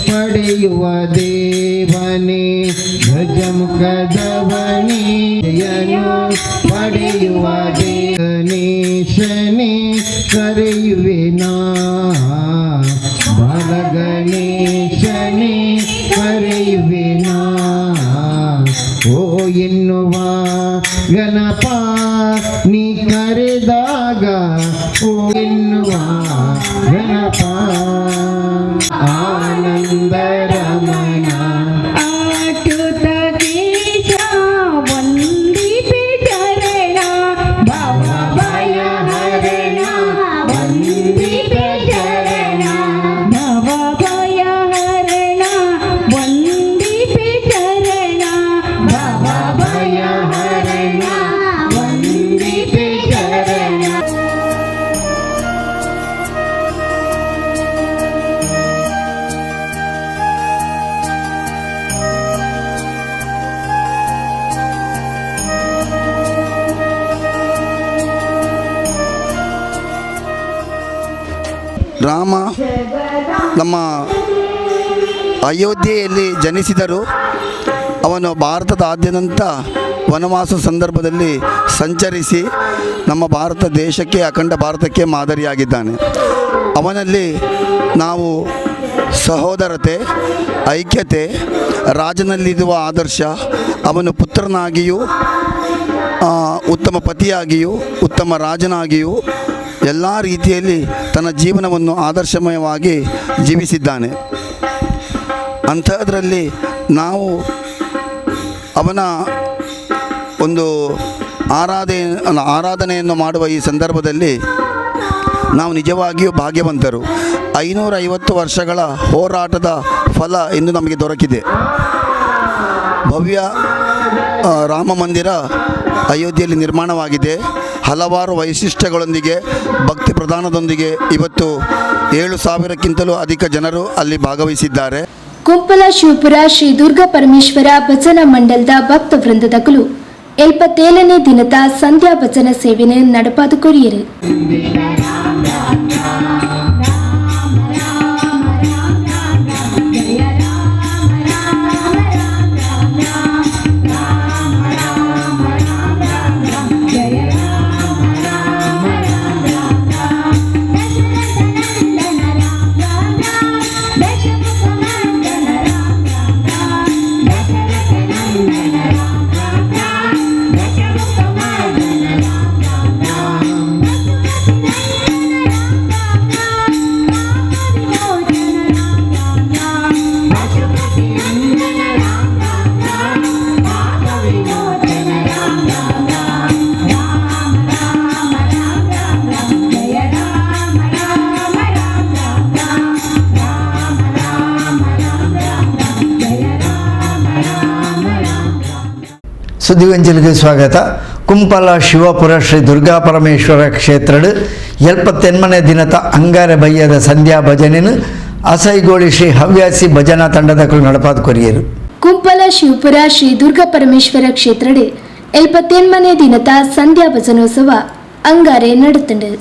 ಪಡೆಯುವ ದೇವನೇ ಗಜಮುಖದವನಿಯನು ಪಡೆಯುವ ಗಣೇಶನೇ ಕರೆಯುವೆನಾ ಬಾಲಗಣೇಶನೇ ಕರೆಯುವೆನಾ ಓ ಎನ್ನುವ ಗಣಪ ನೀ ಕರೆದಾಗ ಓ ಎನ್ನುವ ಗಣಪ ಆನಂದ ರಮಣ ರಾಮ ನಮ್ಮ ಅಯೋಧ್ಯೆಯಲ್ಲಿ ಜನಿಸಿದರು. ಅವನು ಭಾರತದಾದ್ಯಂತ ವನವಾಸ ಸಂದರ್ಭದಲ್ಲಿ ಸಂಚರಿಸಿ ನಮ್ಮ ಭಾರತ ದೇಶಕ್ಕೆ ಅಖಂಡ ಭಾರತಕ್ಕೆ ಮಾದರಿಯಾಗಿದ್ದಾನೆ. ಅವನಲ್ಲಿ ನಾವು ಸಹೋದರತೆ, ಐಕ್ಯತೆ, ರಾಜನಲ್ಲಿರುವ ಆದರ್ಶ, ಅವನು ಪುತ್ರನಾಗಿಯೂ ಉತ್ತಮ ಪತಿಯಾಗಿಯೂ ಉತ್ತಮ ರಾಜನಾಗಿಯೂ ಎಲ್ಲ ರೀತಿಯಲ್ಲಿ ತನ್ನ ಜೀವನವನ್ನು ಆದರ್ಶಮಯವಾಗಿ ಜೀವಿಸಿದ್ದಾನೆ. ಅಂಥದ್ರಲ್ಲಿ ನಾವು ಅವನ ಒಂದು ಆರಾಧನೆಯನ್ನು ಮಾಡುವ ಈ ಸಂದರ್ಭದಲ್ಲಿ ನಾವು ನಿಜವಾಗಿಯೂ ಭಾಗ್ಯವಂತರು. 550 ವರ್ಷಗಳ ಹೋರಾಟದ ಫಲ ಇಂದು ನಮಗೆ ದೊರಕಿದೆ. ಭವ್ಯ ರಾಮ ಮಂದಿರ ಅಯೋಧ್ಯೆಯಲ್ಲಿ ನಿರ್ಮಾಣವಾಗಿದೆ. ಹಲವಾರು ವೈಶಿಷ್ಟ್ಯಗಳೊಂದಿಗೆ ಭಕ್ತಿ ಪ್ರಧಾನದೊಂದಿಗೆ ಇವತ್ತು 7,000ಕ್ಕಿಂತಲೂ ಅಧಿಕ ಜನರು ಅಲ್ಲಿ ಭಾಗವಹಿಸಿದ್ದಾರೆ. ಕುಂಪಲ ಶಿವಪುರ ಶ್ರೀ ದುರ್ಗಾ ಪರಮೇಶ್ವರ ಭಜನಾ ಮಂಡಲದ ಭಕ್ತ ವೃಂದದಗಳು 77ನೇ ದಿನದ ಸಂಧ್ಯಾ ಭಜನಾ ಸೇವೆಯನ್ನು ನಡೆಪಾದು ಕೊರಿಯರು. ಸುದ್ದಿಗೊಂಚಲಿಗೆ ಸ್ವಾಗತ. ಕುಂಪಲ ಶಿವಪುರ ಶ್ರೀ ದುರ್ಗಾ ಪರಮೇಶ್ವರ ಕ್ಷೇತ್ರಡು 78ನೇ ದಿನದ ಅಂಗಾರೆ ಬಯ್ಯದ ಸಂಧ್ಯಾ ಭಜನೆನು ಅಸೈಗೋಳಿ ಶ್ರೀ ಹವ್ಯಾಸಿ ಭಜನಾ ತಂಡದಕ್ಕೂ ನಡಪಾದ ಕೊರಿಯರು. ಕುಂಪಲ ಶಿವಪುರ ಶ್ರೀ ದುರ್ಗಾ ಪರಮೇಶ್ವರ ಕ್ಷೇತ್ರಡು 78ನೇ ದಿನದ ಸಂಧ್ಯಾ ಭಜನೋತ್ಸವ ಅಂಗಾರೆ ನಡೆತಂಡು.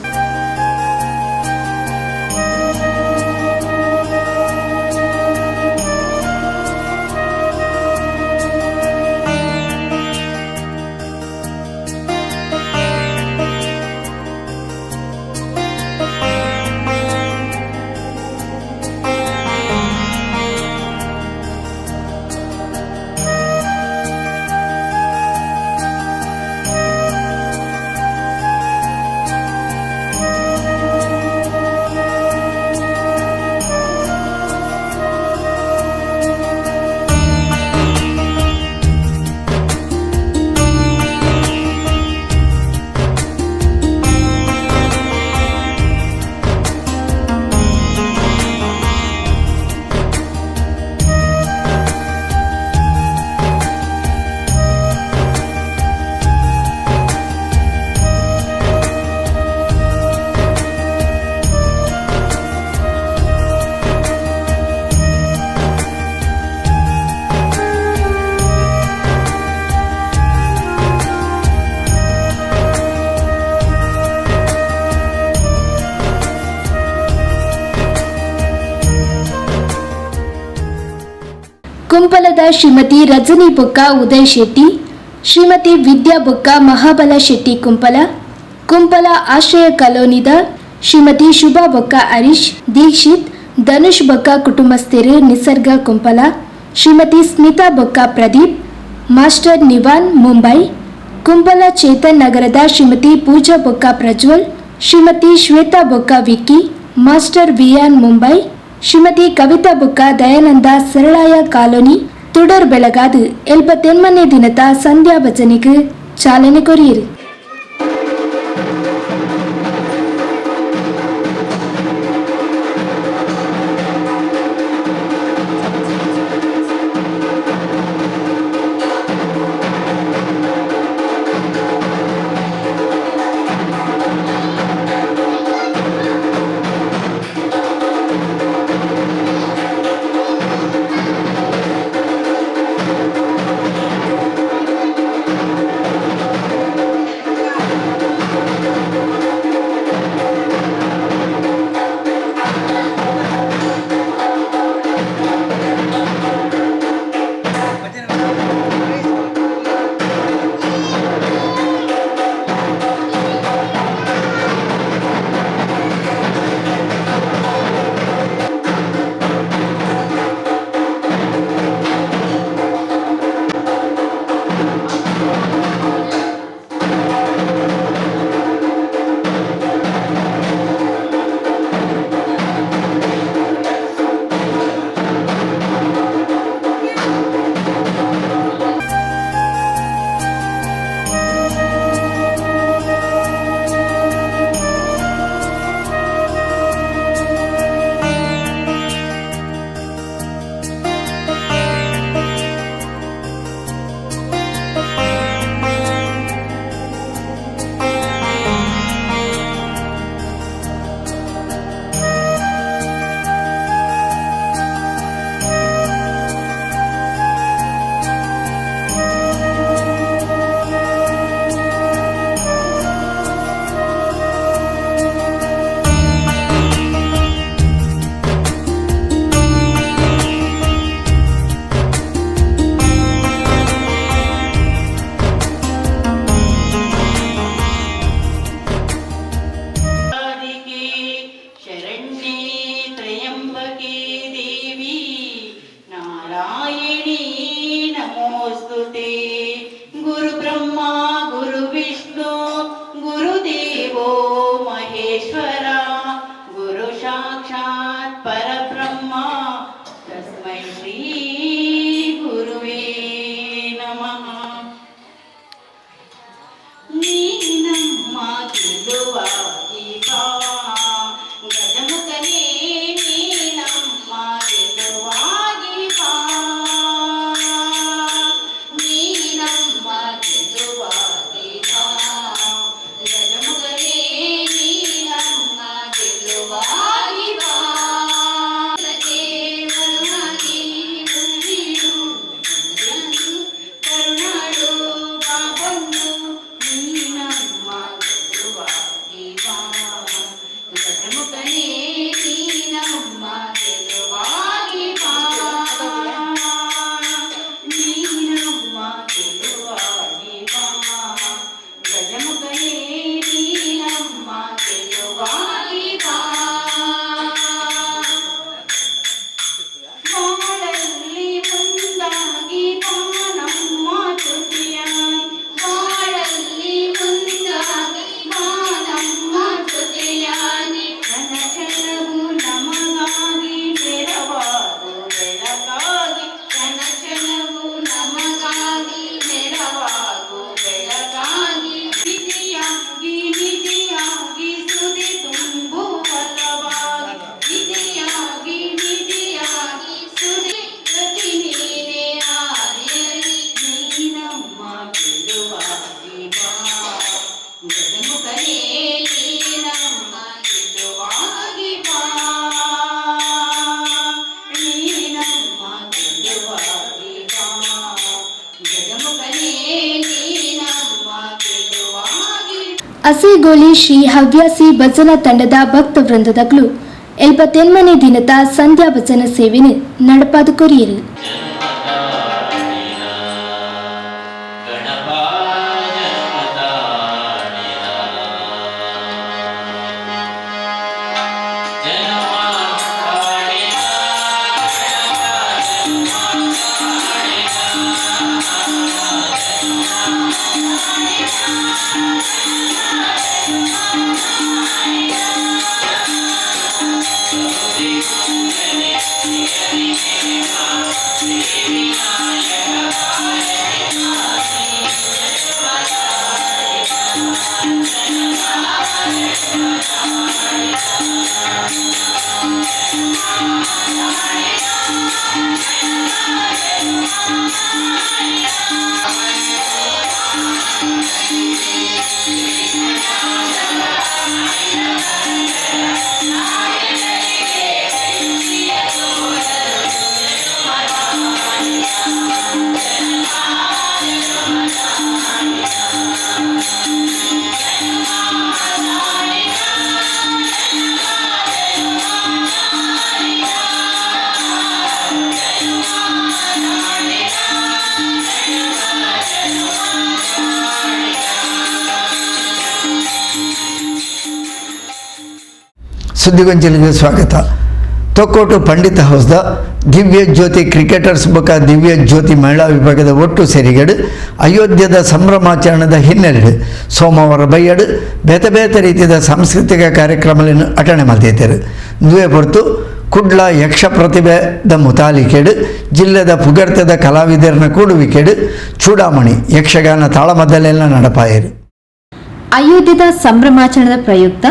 ಕುಂಪಲದ ಶ್ರೀಮತಿ ರಜನಿ ಬೊಕ್ಕ ಉದಯ್ ಶೆಟ್ಟಿ, ಶ್ರೀಮತಿ ವಿದ್ಯಾ ಬೊಕ್ಕ ಮಹಾಬಲ ಶೆಟ್ಟಿ ಕುಂಪಲ, ಕುಂಪಲ ಆಶ್ರಯ ಕಾಲೋನಿದ ಶ್ರೀಮತಿ ಶುಭಾ ಬೊಕ್ಕ ಹರೀಶ್ ದೀಕ್ಷಿತ್, ಧನುಷ್ ಬೊಕ್ಕ ಕುಟುಂಬಸ್ಥರು ನಿಸರ್ಗ ಕುಂಪಲ, ಶ್ರೀಮತಿ ಸ್ಮಿತಾ ಬೊಕ್ಕ ಪ್ರದೀಪ್, ಮಾಸ್ಟರ್ ನಿವಾನ್ ಮುಂಬೈ, ಕುಂಪಲ ಚೇತನ್ ನಗರದ ಶ್ರೀಮತಿ ಪೂಜಾ ಬೊಕ್ಕ ಪ್ರಜ್ವಲ್, ಶ್ರೀಮತಿ ಶ್ವೇತಾ ಬೊಕ್ಕ ವಿಕ್ಕಿ, ಮಾಸ್ಟರ್ ವಿಯಾನ್ ಮುಂಬೈ, ಶ್ರೀಮತಿ ಕವಿತಾ ಬೊಕ್ಕ ದಯಾನಂದ ಸರಳಾಯ ಕಾಲೋನಿ ತುಡರ್ ಬೆಳಗಾದು 78ನೇ ದಿನದ ಸಂಧ್ಯಾ ಭಜನೆಗೆ ಚಾಲನೆ ಕೊರಿಯರು. ಅಸೇಗೋಳಿ ಶ್ರೀ ಹವ್ಯಾಸಿ ಭಜನಾ ತಂಡದ ಭಕ್ತ ವೃಂದದಗಳು 78ನೇ ದಿನದ ಸಂಧ್ಯಾ ಭಜನ ಸೇವೆಯನ್ನು ನಡೆಪಾದು ಕೊರಿಯರು. ಸುದ್ದಿಗೊಂಚಲಿಗೆ ಸ್ವಾಗತ. ತೊಕ್ಕೋಟು ಪಂಡಿತ ಹೌಸ್ದ ದಿವ್ಯ ಜ್ಯೋತಿ ಕ್ರಿಕೆಟರ್ಸ್ ಬೊಕ್ಕ ದಿವ್ಯ ಜ್ಯೋತಿ ಮಹಿಳಾ ವಿಭಾಗದ ಒಟ್ಟು ಸೇರಿಗಡು ಅಯೋಧ್ಯದ ಸಂಭ್ರಮಾಚರಣೆದ ಹಿನ್ನೆಲೆ ಸೋಮವಾರ ಬೈಯಡು ಬೇತೆ ಬೇತೆ ರೀತಿಯ ಸಾಂಸ್ಕೃತಿಕ ಕಾರ್ಯಕ್ರಮಗಳನ್ನು ಅಟೆಂಡ್ ಮಾಡ್ತಿದ್ದಾರೆ. ದುವೆ ಹೊರತು ಕುಡ್ಲ ಯಕ್ಷ ಪ್ರತಿಭೆದ ಮುತಾಲಿಕೆಡು ಜಿಲ್ಲೆದ ಪುಗರ್ತದ ಕಲಾವಿದರನ್ನ ಕೂಡುವಿಕೆಡು ಚೂಡಾಮಣಿ ಯಕ್ಷಗಾನ ತಾಳಮದ್ದಲೆಲ್ಲ ನಡಪಾಯರು. ಅಯೋಧ್ಯದ ಸಂಭ್ರಮಾಚರಣೆದ ಪ್ರಯುಕ್ತ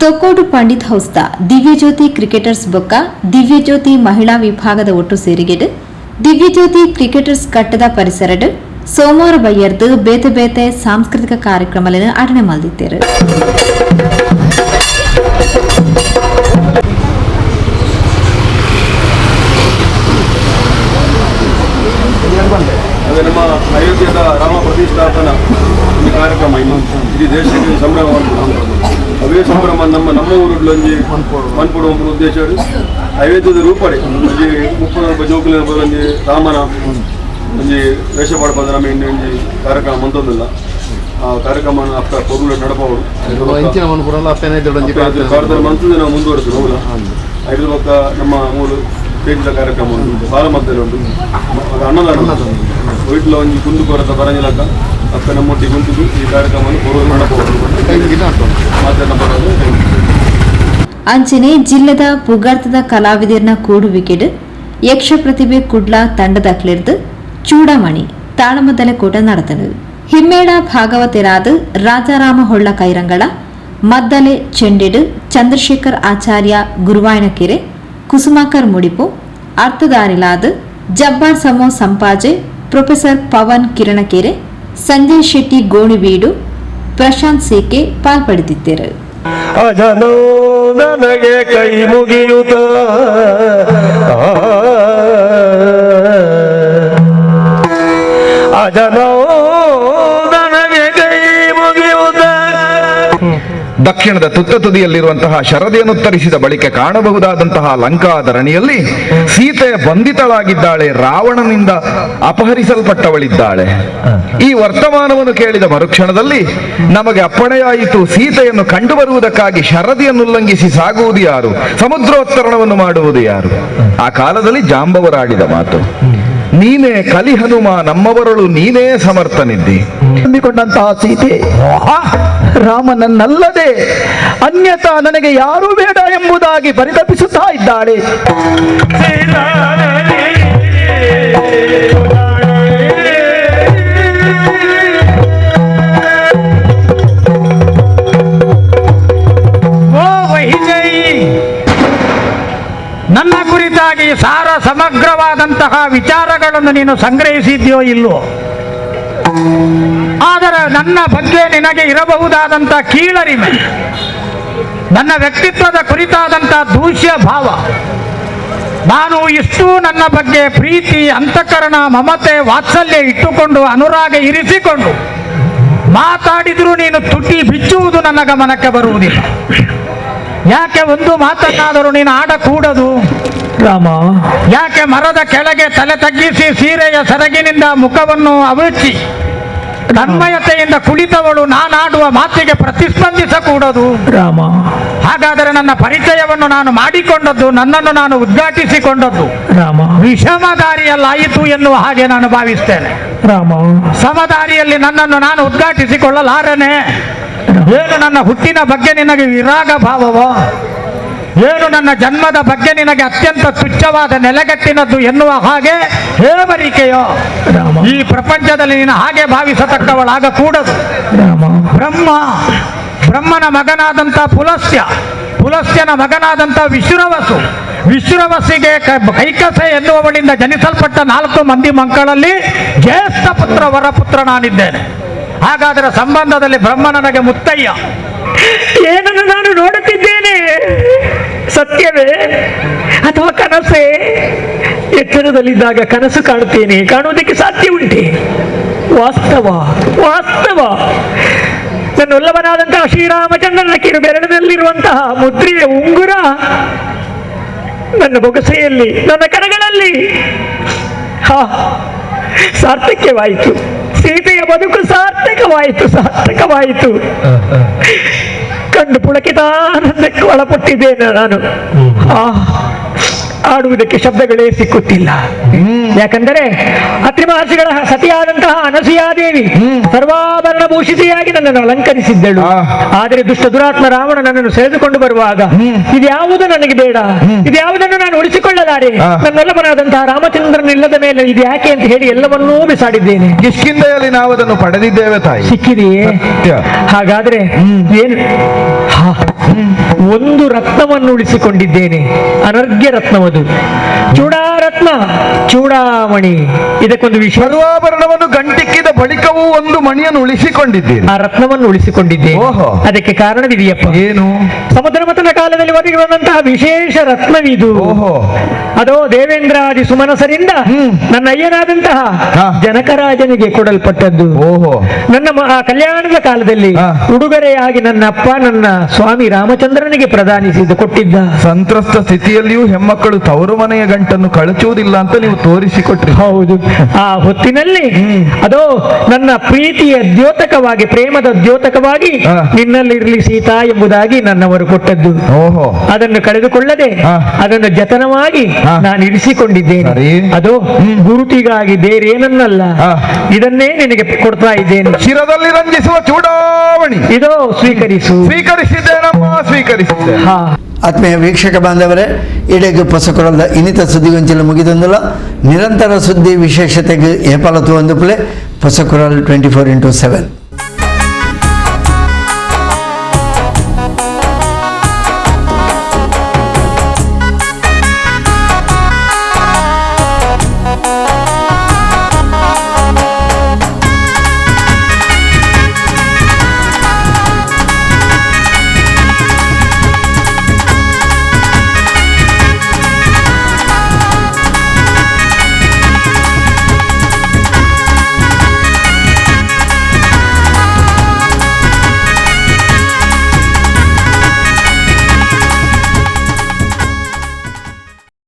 ತೊಕ್ಕೋಟು ಪಂಡಿತ್ ಹೌಸ್ದ ದಿವ್ಯಜ್ಯೋತಿ ಕ್ರಿಕೆಟರ್ಸ್ ಬೊಕ್ಕ ದಿವ್ಯಜ್ಯೋತಿ ಮಹಿಳಾ ವಿಭಾಗದ ಒಟ್ಟು ಸೇರಿಗೆಡು ದಿವ್ಯಜ್ಯೋತಿ ಕ್ರಿಕೆಟರ್ಸ್ ಕಟ್ಟದ ಪರಿಸರಡು ಸೋಮವಾರ ಬೈಯರ್ದು ಬೇತೆ ಬೇತೆ ಸಾಂಸ್ಕೃತಿಕ ಕಾರ್ಯಕ್ರಮಗಳನ್ನು ಅಟೆಂಡ್ ಮಾಡಿದ್ದಾರೆ. ನಮ್ಮ ಅಯೋಧ್ಯದ ರಾಮ ಪ್ರತಿಷ್ಠಾಪನಾ ಈ ಕಾರ್ಯಕ್ರಮ ಇಡೀ ದೇಶಕ್ಕೆ ಸಂಭ್ರಮ ಅವೇ ಸಂಭ್ರಮ ನಮ್ಮ ಊರುಗಳಲ್ಲಿ ಮನ್ಪುಡು ಉದ್ದೇಶ ಅಯೋಧ್ಯದ ರೂಪಡೆ ಒಂಜಿ ಮುಪ್ಪು ಜೋಕುಲಿನ ಒಂಜಿ ರಾಮನ ಒಂಜಿ ವೇಷ ಪಡ್ಪದ ನಮ್ಮ ಇನ್ನೊಂದು ಕಾರ್ಯಕ್ರಮ ಮಂತೊಂದಿಲ್ಲ ಆ ಕಾರ್ಯಕ್ರಮ ಅಪ್ಪ ಪೊರುಳು ನಡಪವರು ಮಂತದ ನಾವು ಮುಂದುವರೆದು ಹೋಗಲ್ಲ ಐದು ಪಕ್ಕ ನಮ್ಮ ಮೂರು ಸ್ಟೇಜ್ದ ಕಾರ್ಯಕ್ರಮ ಉಂಟು ಬಾಲ ಮಧ್ಯದಲ್ಲಿ ಉಂಟು ಅನ್ನದಾನ ವೈಟ್ಲ ಒಂದು ಕುಂದು ಕೊರತ ಬರಂಗಿಲ್ಲಕ್ಕ ಅಕ್ಕ ನಮ್ಮೊಟ್ಟಿಗೆ ಕುಂತಿದ್ದು ಈ ಕಾರ್ಯಕ್ರಮವನ್ನು ಪೂರ್ವ ಮಾಡಬಹುದು ಮಾತನ್ನ ಅಂಚನೆ ಜಿಲ್ಲೆದ ಪುಗಾರ್ತದ ಕಲಾವಿದರನ್ನ ಕೂಡುವಿಕೆಡು ಯಕ್ಷ ಪ್ರತಿಭೆ ಕುಡ್ಲ ತಂಡದ ಕ್ಲಿರ್ದು ಚೂಡಾಮಣಿ ತಾಳಮದ್ದಲೆ ಕೂಟ ನಡೆದನು. ಹಿಮ್ಮೇಳ ಭಾಗವತರಾದ ರಾಜಾರಾಮ ಹೊಳ್ಳ ಕೈರಂಗಳ ಮದ್ದಲೆ ಚೆಂಡೆಡು ಚಂದ್ರಶೇಖರ್ ಆಚಾರ್ಯ ಗುರುವಾಯನಕೆರೆ ಕುಸುಮಾಕರ್ ಮುಡಿಪು ಅರ್ಥದಾರಿಲಾದ ಜಬ್ಬಾರ್ ಸಮೋ ಸಂಪಾಜೆ ಪ್ರೊಫೆಸರ್ ಪವನ್ ಕಿರಣಕೆರೆ ಸಂಜಯ್ ಶೆಟ್ಟಿ ಗೋಣಿಬೀಡು ಪ್ರಶಾಂತ್ ಸೇಕೆ ಪಾಲ್ಪಡೆದಿದ್ದರು. ಅಜನೋ ನನಗೆ ಕೈ ಮುಗಿಯುತ್ತ ಅಜನೋ ನನಗೆ ಕೈ ಮುಗಿಯುತ್ತ. ದಕ್ಷಿಣದ ತುತ್ತ ತುದಿಯಲ್ಲಿರುವಂತಹ ಶರದಿಯನ್ನು ತರಿಸಿದ ಬಳಿಕ ಕಾಣಬಹುದಾದಂತಹ ಲಂಕಾಧರಣಿಯಲ್ಲಿ ಸೀತೆ ಬಂಧಿತಳಾಗಿದ್ದಾಳೆ, ರಾವಣನಿಂದ ಅಪಹರಿಸಲ್ಪಟ್ಟವಳಿದ್ದಾಳೆ. ಈ ವರ್ತಮಾನವನ್ನು ಕೇಳಿದ ಮರುಕ್ಷಣದಲ್ಲಿ ನಮಗೆ ಅಪ್ಪಣೆಯಾಯಿತು, ಸೀತೆಯನ್ನು ಕಂಡು ಬರುವುದಕ್ಕಾಗಿ ಶರದಿಯನ್ನು ಉಲ್ಲಂಘಿಸಿ ಸಾಗುವುದು ಯಾರು, ಸಮುದ್ರೋತ್ತರಣವನ್ನು ಮಾಡುವುದು ಯಾರು? ಆ ಕಾಲದಲ್ಲಿ ಜಾಂಬವರಾಡಿದ ಮಾತು, ನೀನೇ ಕಲಿ ಹನುಮ ನಮ್ಮವರಳು ನೀನೇ ಸಮರ್ಥನಿದ್ದಿ. ನಂಬಿಕೊಂಡಂತಹ ಸೀತೆ ರಾಮನನ್ನಲ್ಲದೆ ಅನ್ಯತಾ ನನಗೆ ಯಾರೂ ಬೇಡ ಎಂಬುದಾಗಿ ಪರಿತಪಿಸುತ್ತಾ ಇದ್ದಾಳೆ. ನನ್ನ ಕುರಿತಾಗಿ ಸಾರ ಸಮಗ್ರವಾದಂತಹ ವಿಚಾರಗಳನ್ನು ನೀನು ಸಂಗ್ರಹಿಸಿದ್ಯೋ ಇಲ್ಲೋ, ಆದರೆ ನನ್ನ ಬಗ್ಗೆ ನಿನಗೆ ಇರಬಹುದಾದಂಥ ಕೀಳರಿಮೆ, ನನ್ನ ವ್ಯಕ್ತಿತ್ವದ ಕುರಿತಾದಂಥ ದೂಷ್ಯ ಭಾವ, ನಾನು ಇಷ್ಟು ನನ್ನ ಬಗ್ಗೆ ಪ್ರೀತಿ ಅಂತಃಕರಣ ಮಮತೆ ವಾತ್ಸಲ್ಯ ಇಟ್ಟುಕೊಂಡು ಅನುರಾಗ ಇರಿಸಿಕೊಂಡು ಮಾತಾಡಿದ್ರು ನೀನು ತುಟಿ ಬಿಚ್ಚುವುದು ನನ್ನ ಗಮನಕ್ಕೆ ಬರುವುದಿಲ್ಲ. ಯಾಕೆ ಒಂದು ಮಾತನ್ನಾದರೂ ನೀನು ಆಡಕೂಡದು ರಾಮ? ಯಾಕೆ ಮರದ ಕೆಳಗೆ ತಲೆ ತಗ್ಗಿಸಿ ಸೀರೆಯ ಸೆರಗಿನಿಂದ ಮುಖವನ್ನು ಅವಿಚಿ ತನ್ಮಯತೆಯಿಂದ ಕುಳಿತವಳು ನಾನಾಡುವ ಮಾತಿಗೆ ಪ್ರತಿಸ್ಪಂದಿಸಕೂಡದು ರಾಮ? ಹಾಗಾದರೆ ನನ್ನ ಪರಿಚಯವನ್ನು ನಾನು ಮಾಡಿಕೊಂಡದ್ದು, ನನ್ನನ್ನು ನಾನು ಉದ್ಘಾಟಿಸಿಕೊಂಡದ್ದು ರಾಮ ವಿಷಮದಾರಿಯಲ್ಲಾಯಿತು ಎನ್ನುವ ಹಾಗೆ ನಾನು ಭಾವಿಸ್ತೇನೆ ರಾಮ. ಸಮದಾರಿಯಲ್ಲಿ ನನ್ನನ್ನು ನಾನು ಉದ್ಘಾಟಿಸಿಕೊಳ್ಳಲಾರನೆ. ಏನು ನನ್ನ ಹುಟ್ಟಿನ ಬಗ್ಗೆ ನಿನಗೆ ವಿರಾಗ ಭಾವವೋ, ಏನು ನನ್ನ ಜನ್ಮದ ಬಗ್ಗೆ ನಿನಗೆ ಅತ್ಯಂತ ತುಚ್ಛವಾದ ನೆಲೆಗಟ್ಟಿನದ್ದು ಎನ್ನುವ ಹಾಗೆ ಹೇವರಿಕೆಯೋ ಈ ಪ್ರಪಂಚದಲ್ಲಿ ನೀನು ಹಾಗೆ ಭಾವಿಸತಕ್ಕವಳಾಗಕೂಡದು. ಬ್ರಹ್ಮನ ಮಗನಾದಂಥ ಪುಲಸ್ತ್ಯನ ಮಗನಾದಂಥ ವಿಶ್ರವಸಿಗೆ ಕೈಕಸೆ ಎನ್ನುವವಳಿಂದ ಜನಿಸಲ್ಪಟ್ಟ 4 ಮಂದಿ ಮಕ್ಕಳಲ್ಲಿ ಜ್ಯೇಷ್ಠ ಪುತ್ರ ವರಪುತ್ರ ನಾನಿದ್ದೇನೆ. ಹಾಗಾದರೆ ಸಂಬಂಧದಲ್ಲಿ ಬ್ರಹ್ಮ ನನಗೆ ಮುತ್ತಯ್ಯ. ಏನನ್ನು ನಾನು ನೋಡುತ್ತಿದ್ದೇನೆ, ಸತ್ಯವೇ ಅಥವಾ ಕನಸೇ? ಎಚ್ಚರದಲ್ಲಿದ್ದಾಗ ಕನಸು ಕಾಣುತ್ತೇನೆ, ಕಾಣುವುದಕ್ಕೆ ಸಾಧ್ಯ ಉಂಟೆ? ವಾಸ್ತವ ನನ್ನೊಲ್ಲವನಾದಂತಹ ಶ್ರೀರಾಮಚಂದ್ರನ ಕಿರು ಬೆರಳಿನಲ್ಲಿರುವಂತಹ ಮುದ್ರೆಯ ಉಂಗುರ ನನ್ನ ಬೊಗಸೆಯಲ್ಲಿ, ನನ್ನ ಕರಗಳಲ್ಲಿ ಸಾರ್ಥಕ್ಯವಾಯಿತು. ಸೀತೆಯ ಬದುಕು ಸಾರ್ಥಕವಾಯಿತು. ಕಂಡು ಪುಳಕಿತಾನಂದಕ್ಕೆ ಒಳಪಟ್ಟಿದ್ದೇನೆ ನಾನು. ಆಡುವುದಕ್ಕೆ ಶಬ್ದಗಳೇ ಸಿಕ್ಕುತ್ತಿಲ್ಲ. ಯಾಕಂದರೆ ಅತ್ರಿ ಮಹರ್ಷಿಗಳ ಸತಿಯಾದಂತಹ ಅನಸೂಯಾದೇವಿ ಸರ್ವಾಭರಣ ಭೂಷಿತೆಯಾಗಿ ನನ್ನನ್ನು ಅಲಂಕರಿಸಿದ್ದಳು. ಆದರೆ ದುಷ್ಟ ದುರಾತ್ಮ ರಾವಣ ನನ್ನನ್ನು ಸೆಳೆದುಕೊಂಡು ಬರುವಾಗ ಇದ್ಯಾವುದು ನನಗೆ ಬೇಡ, ಇದ್ಯಾವುದನ್ನು ನಾನು ಉಳಿಸಿಕೊಳ್ಳಲಾರೆ, ನನ್ನೊಲ್ಲವನಾದಂತಹ ರಾಮಚಂದ್ರನಿಲ್ಲದ ಮೇಲೆ ಇದು ಯಾಕೆ ಅಂತ ಹೇಳಿ ಎಲ್ಲವನ್ನೂ ಬಿಸಾಡಿದ್ದೇನೆ. ಕಿಷ್ಕಿಂಧೆಯಲ್ಲಿ ನಾವು ಅದನ್ನು ಪಡೆದಿದ್ದೇವೆ ತಾಯಿ. ಸಿಕ್ಕಿದೆಯೇ? ಹಾಗಾದ್ರೆ ಏನು? ಒಂದು ರತ್ನವನ್ನು ಉಳಿಸಿಕೊಂಡಿದ್ದೇನೆ, ಅನರ್ಘ್ಯ ರತ್ನವದು, ಚೂಡಾರತ್ನ, ಚೂಡಾಮಣಿ. ಇದಕ್ಕೊಂದು ವಿಷಯ, ಸರ್ವಾಭರಣವನ್ನು ಗಂಟಿಕ್ಕಿದ ಬಳಿಕವೂ ಒಂದು ಮಣಿಯನ್ನು ಉಳಿಸಿಕೊಂಡಿದ್ದೇನೆ. ಆ ರತ್ನವನ್ನು ಉಳಿಸಿಕೊಂಡಿದ್ದೇನೆ. ಅದಕ್ಕೆ ಕಾರಣವಿದೆಯಪ್ಪ. ಏನು? ಸಮುದ್ರ ಮಥನ ಕಾಲದಲ್ಲಿ ಒದಗಿ ಬಂದಂತಹ ವಿಶೇಷ ರತ್ನವಿದು. ಅದೋ ದೇವೇಂದ್ರಾದಿ ಸುಮನಸರಿಂದ ನನ್ನ ಅಯ್ಯನಾದಂತಹ ಜನಕರಾಜನಿಗೆ ಕೊಡಲ್ಪಟ್ಟದ್ದು. ನನ್ನ ಕಲ್ಯಾಣದ ಕಾಲದಲ್ಲಿ ಉಡುಗೊರೆಯಾಗಿ ನನ್ನ ಅಪ್ಪ ನನ್ನ ಸ್ವಾಮಿ ರಾಮಚಂದ್ರನಿಗೆ ಪ್ರದಾನಿಸಿದ್ದು ಕೊಟ್ಟಿದ್ದ. ಸಂತ್ರಸ್ತ ಸ್ಥಿತಿಯಲ್ಲಿಯೂ ಹೆಮ್ಮಕ್ಕಳು ತವರು ಮನೆಯ ಗಂಟನ್ನು ಕಳಚುವುದಿಲ್ಲ ಅಂತ ನೀವು ತೋರಿಸಿಕೊಟ್ರಿ. ಹೌದು. ಆ ಹೊತ್ತಿನಲ್ಲಿ ಅದೋ ನನ್ನ ಪ್ರೀತಿಯ ದ್ಯೋತಕವಾಗಿ, ಪ್ರೇಮದ ದ್ಯೋತಕವಾಗಿ ನಿನ್ನಲ್ಲಿರಲಿ ಸೀತಾ ಎಂಬುದಾಗಿ ನನ್ನವರು ಕೊಟ್ಟದ್ದು. ಅದನ್ನು ಕಳೆದುಕೊಳ್ಳದೆ ಅದನ್ನು ಜತನವಾಗಿ ನಾನು ಇರಿಸಿಕೊಂಡಿದ್ದೇನೆ. ಅದೋ ಗುರುತಿಗಾಗಿ ಬೇರೇನನ್ನಲ್ಲ, ಇದನ್ನೇ ನಿನಗೆ ಕೊಡ್ತಾ ಇದ್ದೇನೆ. ಶಿರದಲ್ಲಿ ರಂಜಿಸುವ ಚೂಡಾವಣಿ ಇದೋ ಸ್ವೀಕರಿಸಿದ್ದೇನಮ್ಮ, ಸ್ವೀಕರಿಸಿದ್ದೆ. ಆತ್ಮೀಯ ವೀಕ್ಷಕ ಬಾಂಧವರೇ, ಇಡೆಗೆ ಪೊಸಕೊರಲ್ದ ಇನ್ನಿತ ಸುದ್ದಿಗೊಂಚಲು ಮುಗಿದೊಂದಲ್ಲ. ನಿರಂತರ ಸುದ್ದಿ ವಿಶೇಷತೆಗೆ ಏಪಾಲತ್ತು ಒಂದು ಪ್ಲೇ ಪೊಸಕೊರಲ್ 24x7.